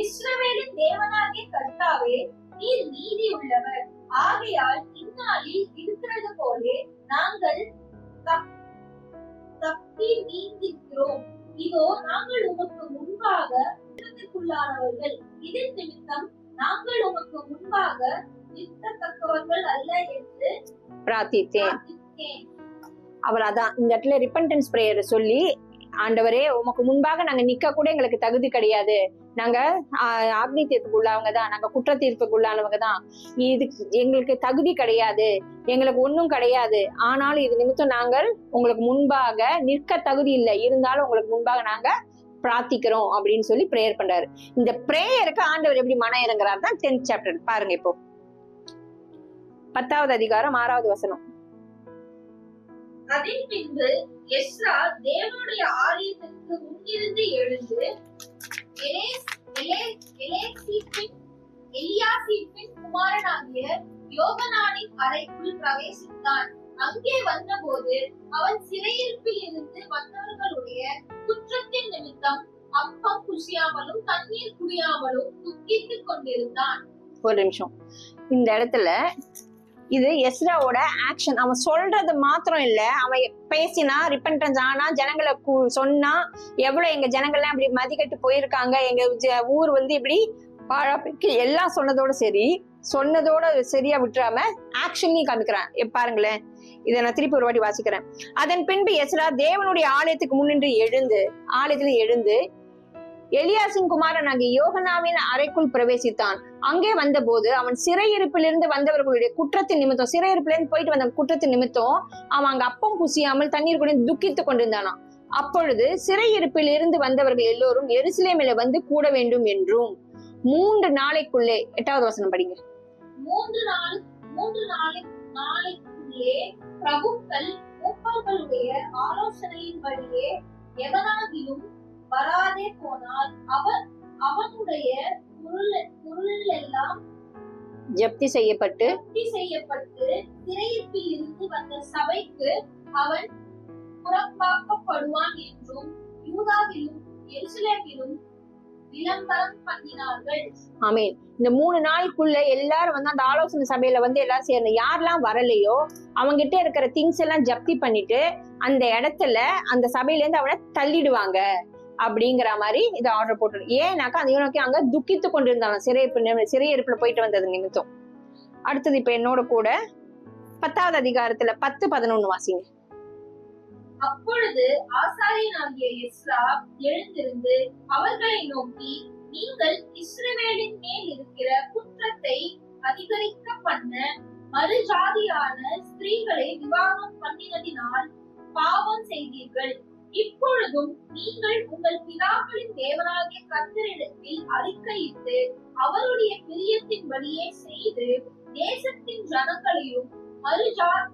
இஸ்ரவேலின் தேவனாகிய கர்த்தாவே, நீர் நீதி உள்ளவர். ஆகையால் இந்நாளில் இருக்கிறது போலே நாங்கள் தப்பி நீந்திருக்கிறோம். இதோ நாங்கள் உமக்கு முன்பாக உள்ளானவர்கள். இதன் நிமித்தம் நாங்கள் உமக்கு முன்பாக நிற்கத்தக்கவர்கள் அல்ல என்று பிரார்த்தித்தேன். அவர் அதான் இந்த இடத்துல ரிப்பன்டன்ஸ் பிரேயர் சொல்லி, ஆண்டவரே உமக்கு முன்பாக நாங்க நிக்க கூட எங்களுக்கு தகுதி கிடையாது, நாங்க ஆக்னி தீர்ப்புக்கு உள்ளவங்க தான், நாங்க குற்ற தீர்ப்புக்கு உள்ளானவங்க தான், இதுக்கு எங்களுக்கு தகுதி கிடையாது, எங்களுக்கு ஒண்ணும் கிடையாது. ஆனாலும் இது நிமித்தம் நாங்கள் உங்களுக்கு முன்பாக நிற்க தகுதி இல்லை, இருந்தாலும் உங்களுக்கு முன்பாக நாங்க பிரார்த்திக்கிறோம் அப்படின்னு சொல்லி பிரேயர் பண்றாரு. இந்த பிரேயருக்கு ஆண்டவர் எப்படி மனம் இறங்குறாரு தான் 10th சாப்டர் பாருங்க. இப்போ 10வது அதிகாரம் 6வது வசனம். அதன் பின்பு எஸ்ரா தேவனுடைய ஆலயத்திற்கு முன்னிருந்து எழுந்து எலியாசிபின் குமாரனாகிய யோகனானின் அறைக்குள் பிரவேசித்தான். அங்கே வந்தபோது அவன் சிறையிருப்பில் இருந்து வந்தவர்களுடைய குற்றத்தின் நிமித்தம் அப்பம் குசியாமலும் தண்ணீர் குடியாமலும் துக்கித்துக் கொண்டிருந்தான். ஒரு நிமிஷம், இந்த இடத்துல இது எஸ்ராவோட ஆக்ஷன். அவன் சொல்றது மாத்திரம் இல்ல, அவன் பேசினா ரிப்பன்டன்ஸ் ஆனா ஜனங்களை சொன்னா எவ்வளவு எங்க ஜனங்கள்லாம் இப்படி மதிக்கட்டு போயிருக்காங்க, எங்க ஊர் வந்து இப்படி பாழாப்பிற்கு எல்லாம் சொன்னதோட சரியா விட்டுறாம ஆக்ஷன்லயும் காமிக்கிறான். பாருங்களேன், இதை நான் திருப்பி ஒரு வாட்டி வாசிக்கிறேன். அதன் பின்பு எஸ்ரா தேவனுடைய ஆலயத்துக்கு முன்னின்று எழுந்து எலியாசின் குமாரன் ஆகிய யோகனாவின் அறைக்குள் பிரவேசித்தான். அங்கே வந்தபோது அவன் சிறையிருப்பிலிருந்து வந்தவர்களுடைய குற்றத்தின் நிமித்தம், சிறையிருப்பிலிருந்து போயிட்டு வந்த குற்றத்தின் நிமித்தம் அவன் அங்க அப்பம் புசியாமல் தண்ணீர் கூட துக்கித்துக் கொண்டிருந்தானாம். அப்பொழுது சிறையிருப்பில் இருந்து வந்தவர்கள் எல்லோரும் எருசலேமில வந்து கூட வேண்டும் என்றும் 3 நாளைக்குள்ளே, 8வது வசனம் படிங்க. 3 நாளைக்குள்ளே பிரபுக்கள் மூப்பர்களுடைய ஆலோசனையின்படியே எவனாகிலும் வராதே போனால் அவனுடைய பொருள் எல்லாம் ஜப்தி செய்யப்பட்டு சிறையிருப்பில் இருந்து வந்த சபைக்கு அவன் புறம்பாக்கப்படுவான் என்றும் யூதாவிலும் எருசலேமிலும் விளம்பரம் பண்ணினார்கள். ஆமென். இந்த 3 நாளுக்குள்ள எல்லாரும் வந்து அந்த ஆலோசனை சபையில வந்து எல்லாரும் சேரணும். யாரெல்லாம் வரலையோ அவங்க கிட்ட இருக்கிற திங்ஸ் எல்லாம் ஜப்தி பண்ணிட்டு அந்த இடத்துல அந்த சபையில இருந்து அவனை தள்ளிடுவாங்க அப்படிங்கிற மாதிரி இதை ஆர்டர் போட்டு. ஏன்னாக்கா அந்த யூனோக்கி அங்க துக்கித்து கொண்டிருந்தாங்க சிறையிருப்புல போயிட்டு வந்தது நிமித்தம். அடுத்தது இப்ப என்னோட கூட 10வது அதிகாரத்துல 10-11 வாசிங்க. அப்பொழுது ஆசாரியனாகிய எஸ்ரா எழுந்திருந்து அவர்களை நோக்கி, நீங்கள் இஸ்ரவேலின் மேல் இருக்கிற குற்றத்தை அதிகரிக்க பண்ண மறுஜாதியான ஸ்திரீகளை விவாகம் பண்ணினதினால் பாவம் செய்தீர்கள். இப்பொழுதும் நீங்கள் உங்கள் பிதாக்களின் தேவனாகிய கர்த்தரிடத்தில் அறிக்கையிட்டு அவருடைய பிரியத்தின்படியே செய்து தேசத்தின் ஜனங்களையும்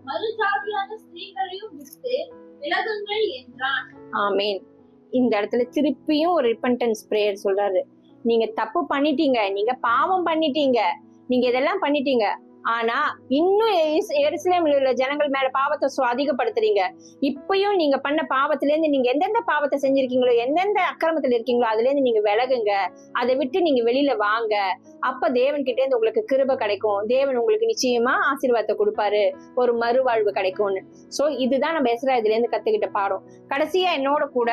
மறுஜாதியான ஸ்திரீகளையும் விட்டு விலகுங்கள் என்றான். ஆமீன். இந்த இடத்துல திருப்பியும் ஒரு ரிப்பன்டன்ஸ் பிரேயர் சொல்றாரு. நீங்க தப்பு பண்ணிட்டீங்க, நீங்க பாவம் பண்ணிட்டீங்க, நீங்க இதெல்லாம் பண்ணிட்டீங்க. ஆனா இன்னும் எருசலேமில் உள்ள ஜனங்கள் மேல பாவத்தை அதிகப்படுத்துறீங்க. இப்பயும் நீங்க பண்ண பாவத்துல இருந்து நீங்க எந்தெந்த பாவத்தை செஞ்சிருக்கீங்களோ, எந்தெந்த அக்கிரமத்துல இருக்கீங்களோ அதுல இருந்து நீங்க விலகுங்க. அதை விட்டு நீங்க வெளியில வாங்க. அப்ப தேவன் கிட்ட இருந்து உங்களுக்கு கிருபை கிடைக்கும். தேவன் உங்களுக்கு நிச்சயமா ஆசீர்வாதத்தை கொடுப்பாரு, ஒரு மறுவாழ்வு கிடைக்கும்னு. சோ இதுதான் நம்ம எஸ்ரா இதுல இருந்து கத்துக்கிட்ட பாடம். கடைசியா என்னோட கூட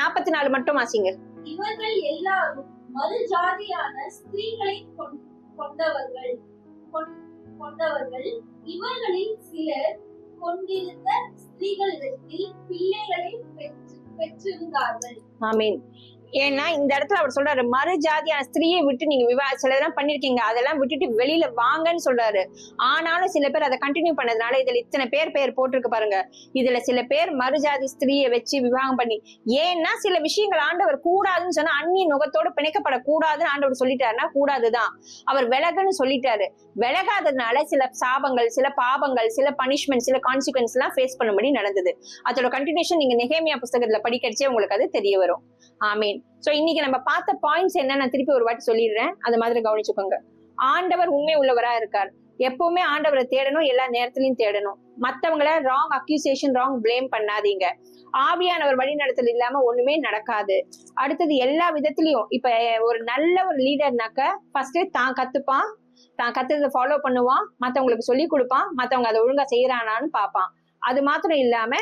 44 மட்டும் வாசிங்க. இவர்கள் எல்லாரும் மறுஜாதியான ஸ்திரீகளை கொண்டவர்கள். இவர்களில் சிலர் கொண்டிருந்த ஸ்திரீகளிடத்தில் பிள்ளைகளை பெற்றிருந்தார்கள். ஆமீன். ஏன்னா இந்த இடத்துல அவர் சொல்றாரு, மறு ஜாதியான ஸ்திரீயை விட்டு நீங்க சிலதெல்லாம் பண்ணிருக்கீங்க, அதெல்லாம் விட்டுட்டு வெளியில வாங்கன்னு சொல்றாரு. ஆனாலும் சில பேர் அதை கண்டினியூ பண்ணதுனால இதுல இத்தனை பேர் போட்டிருக்கு பாருங்க. இதுல சில பேர் மறுஜாதி ஸ்திரீயை வச்சு விவாகம் பண்ணி, ஏன்னா சில விஷயங்கள் ஆண்டவர் கூடாதுன்னு சொன்னா, அந்நிய நுகத்தோடு பிணைக்கப்படக்கூடாதுன்னு ஆண்டவர் சொல்லிட்டாருன்னா கூடாதுதான். அவர் விலகுன்னு சொல்லிட்டாரு. விலகாததுனால சில சாபங்கள், சில பாவங்கள், சில பனிஷ்மெண்ட், சில கான்சிக்வன்ஸ் எல்லாம் ஃபேஸ் பண்ணும்படி நடந்தது. அதோட கண்டினியூஷன் நீங்க நெகேமியா புஸ்தகத்துல படிக்கடிச்சே உங்களுக்கு அது தெரிய வரும். ஆமீன். சோ இன்னைக்கு நம்ம பார்த்த பாயிண்ட்ஸ் என்ன நான் திருப்பி ஒரு வாட்டி சொல்லிடுறேன், அது மாதிரி கவனிச்சுக்கோங்க. ஆண்டவர் உண்மை உள்ளவரா இருக்கார். எப்பவுமே ஆண்டவரை தேடணும், எல்லா நேரத்திலையும் தேடணும். மத்தவங்கள ராங் அக்யூசேஷன், ராங் பிளேம் பண்ணாதீங்க. ஆவியானவர் வழி நடத்தல் இல்லாம ஒண்ணுமே நடக்காது. அடுத்தது எல்லா விதத்திலயும் இப்ப ஒரு நல்ல ஒரு லீடர்னாக்க ஃபர்ஸ்ட் தான் கத்துப்பான், தான் கத்துறதை ஃபாலோ பண்ணுவான், மத்தவங்களுக்கு சொல்லி கொடுப்பான், மத்தவங்க அதை ஒழுங்கா செய்யறானான்னு பார்ப்பான். அது மாத்திரம் இல்லாம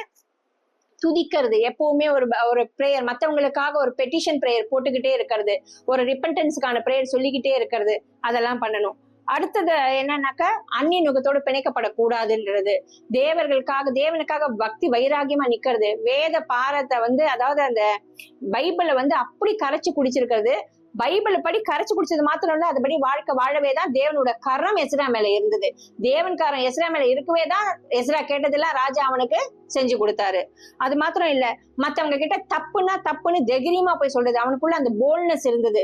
துதிக்கிறது, எப்பவுமே ஒரு பிரேயர், மத்தவங்களுக்காக ஒரு பெட்டிஷன் பிரேயர் போட்டுக்கிட்டே இருக்கிறது, ஒரு ரிப்பன்டன்ஸுக்கான பிரேயர் சொல்லிக்கிட்டே இருக்கிறது, அதெல்லாம் பண்ணணும். அடுத்தது என்னன்னாக்கா அந்நிய நுகத்தோடு பிணைக்கப்படக்கூடாதுன்றது, தேவனுக்காக பக்தி வைராகியமா நிக்கிறது, வேத பாரத்தை வந்து அதாவது அந்த பைபிளை வந்து அப்படி கரைச்சு குடிச்சிருக்கிறது. பைபிள் படி கரைச்சு குடிச்சது மாத்திரம் இல்ல, அதுபடி வாழ்க்கை வாழவேதான் தேவனோட கரம் எஸ்ரா மேல இருந்தது. தேவன் கரம் எஸ்ரா மேல இருக்கவேதான் எஸ்ரா கேட்டதெல்லாம் ராஜா அவனுக்கு செஞ்சு கொடுத்தாரு. அது மாத்திரம் இல்ல, மத்தவங்க கிட்ட தப்புன்னு தைரியமா போய் சொல்றது. அவனுக்குள்ள அந்த போல்ட்னஸ் இருந்தது.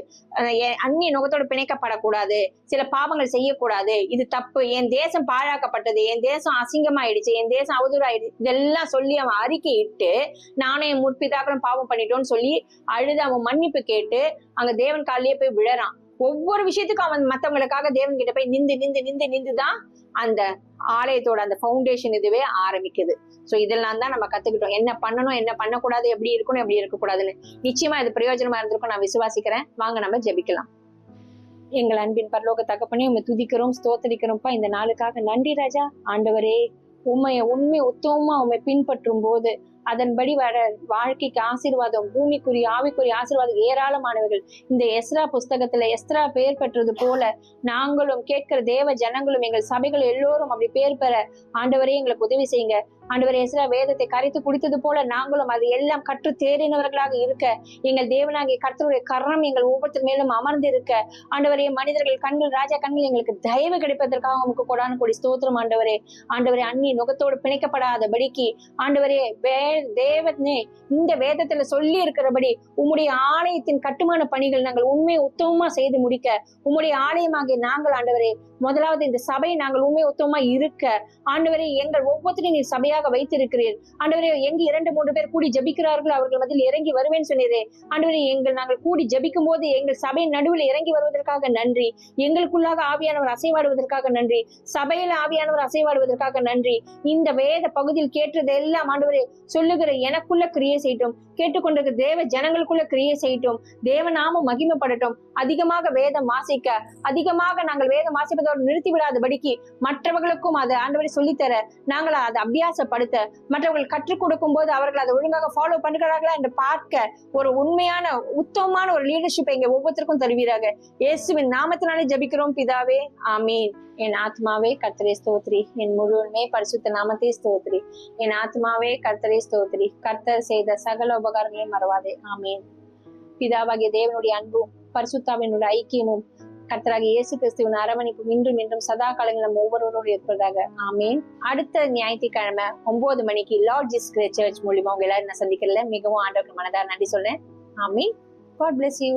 அந்நிய நுகத்தோடு பிணைக்கப்படக்கூடாது, சில பாவங்கள் செய்யக்கூடாது, இது தப்பு, என் தேசம் பாழாக்கப்பட்டது, என் தேசம் அசிங்கமாயிடுச்சு, என் தேசம் அவதூறாயிடுச்சு, இதெல்லாம் சொல்லி அவன் அறிக்கையிட்டு நானே என் முற்பிதாக்களும் பாவம் பண்ணிட்டோன்னு சொல்லி அழுது அவன் மன்னிப்பு கேட்டு அங்க தேவன் காலிலேயே போய் விழறான். ஒவ்வொரு விஷயத்துக்கும் அவன் மத்தவங்களுக்காக தேவன் கிட்ட போய் நிந்துதான் அந்த ஆலயத்தோட அந்த ஃபவுண்டேஷன் இதுவே ஆரம்பிக்குது. சோ இதெல்லாம் தான் நம்ம கத்துக்கிட்டோம், என்ன பண்ணணும், என்ன பண்ணக்கூடாது, எப்படி இருக்கணும், எப்படி இருக்கக்கூடாதுன்னு. நிச்சயமா இது பிரயோஜனமா இருந்திருக்கும் நான் விசுவாசிக்கிறேன். வாங்க நம்ம ஜெபிக்கலாம். எங்கள் அன்பின் பரலோக தகப்பனே உண்மை துதிக்கிறோம், ஸ்தோத்தரிக்கிறோம்ப்பா. இந்த நாளுக்காக நன்றி ராஜா. ஆண்டவரே, உண்மை உத்தமமா உண்மை பின்பற்றும் போது அதன்படி வர வாழ்க்கைக்கு ஆசீர்வாதம், பூமிக்குரிய ஆவிக்குரிய ஆசீர்வாதம் ஏராளமானவர்கள். இந்த எஸ்ரா புஸ்தகத்துல எஸ்ரா பெயர் பெற்றது போல நாங்களும் கேட்கிற தேவ ஜனங்களும் எங்கள் சபைகள் எல்லோரும் அப்படி பேர் பெற ஆண்டவரே எங்களுக்கு உதவி செய்யுங்க. ஆண்டவரே, எஸ்ரா வேதத்தை கரைத்து குடித்தது போல நாங்களும் அது எல்லாம் கற்று தேறினவர்களாக இருக்க எங்கள் தேவனாகிய கர்த்தருடைய கரம் எங்கள் ஒவ்வொருத்தர் மேலும் அமர்ந்து இருக்க ஆண்டவரே, மனிதர்கள் கண்கள், ராஜா கண்கள் எங்களுக்கு தயவு கிடைப்பதற்காக உங்களுக்கு கொடான கொடி ஸ்தோத்திரம் ஆண்டவரே. ஆண்டவரே, அந்நிய நுகத்தோடு பிணைக்கப்படாதபடிக்கு ஆண்டவரே, தேவனே இந்த வேதத்துல சொல்லி இருக்கிறபடி உம்முடைய ஆலயத்தின் கட்டுமான பணிகள் நாங்கள் உண்மை உத்தமமா செய்து முடிக்க உம்முடைய ஆலயமாகிய நாங்கள் ஆண்டவரே, முதலாவது இந்த சபை நாங்கள் உண்மை உத்தமமா இருக்க ஆண்டவரே, எங்கள் ஒவ்வொருத்தரையும் நீ சபையாக வைத்திருக்கிறீர் ஆண்டவரே. எங்க 2-3 பேர் கூடி ஜபிக்கிறார்கள் அவர்கள் மத்தியில் இறங்கி வருவேன்னு சொன்னீரே ஆண்டவரே. நாங்கள் கூடி ஜபிக்கும் போது எங்கள் சபையின் நடுவில் இறங்கி வருவதற்காக நன்றி. எங்களுக்குள்ளாக ஆவியானவர் அசைவாடுவதற்காக நன்றி. சபையில ஆவியானவர் அசைவாடுவதற்காக நன்றி. இந்த வேத பகுதியில் கேட்டது எல்லாம் ஆண்டவரே சொல்லுகிற எனக்குள்ள கிரியை செய்யட்டும், கேட்டுக்கொண்டிருக்கிற தேவ ஜனங்களுக்குள்ள கிரியை செய்யட்டும். தேவ நாமம் மகிமைப்படட்டும். அதிகமாக வேதம் வாசிக்க, அதிகமாக நாங்கள் வேதம் வாசிப்பதோடு நிறுத்தி விடாதபடிக்கு மற்றவர்களுக்கும் அதை ஆண்டவரை சொல்லித்தர, நாங்கள் அதை அபியாசப்படுத்த, மற்றவர்கள் கற்றுக் கொடுக்கும் போது அவர்கள் அதை ஒழுங்காக ஃபாலோ பண்ணுகிறார்களா என்று பார்க்க ஒரு உண்மையான உத்தமமான ஒரு லீடர்ஷிப் எங்க ஒவ்வொருத்தருக்கும் தருவீராக. இயேசுவின் நாமத்தினாலே ஜபிக்கிறோம் பிதாவே, ஆமீன். என் ஆத்மாவே கர்த்தரை ஸ்தோத்திரி, என் முழுவதுமே பரிசுத்த நாமத்தை ஸ்தோத்திரி. என் ஆத்மாவே கர்த்தரை ஸ்தோத்திரி, கர்த்தர் செய்த சகல உபகாரங்களையும் மறவாதே, ஆமீன். பிதாவாகிய தேவனுடைய அன்பும் பரிசுத்தாவினுடைய ஐக்கியமும் கர்த்தராகிய இயேசு கிறிஸ்துவின் அரவணைப்பும் இன்றும் சதா காலங்கள் நம்ம ஒவ்வொருவரோடு இருப்பதாக, ஆமீன். அடுத்த ஞாயிற்றுக்கிழமை 9 மணிக்கு லார்ட் ஜீசஸ் கிரைஸ்ட் சர்ச் மூலியமா உங்க எல்லாரும் நான் சந்திக்கிறதுல மிகவும் ஆண்டவருக்கு மனதார நன்றி சொல்றேன். ஆமீன். God bless you.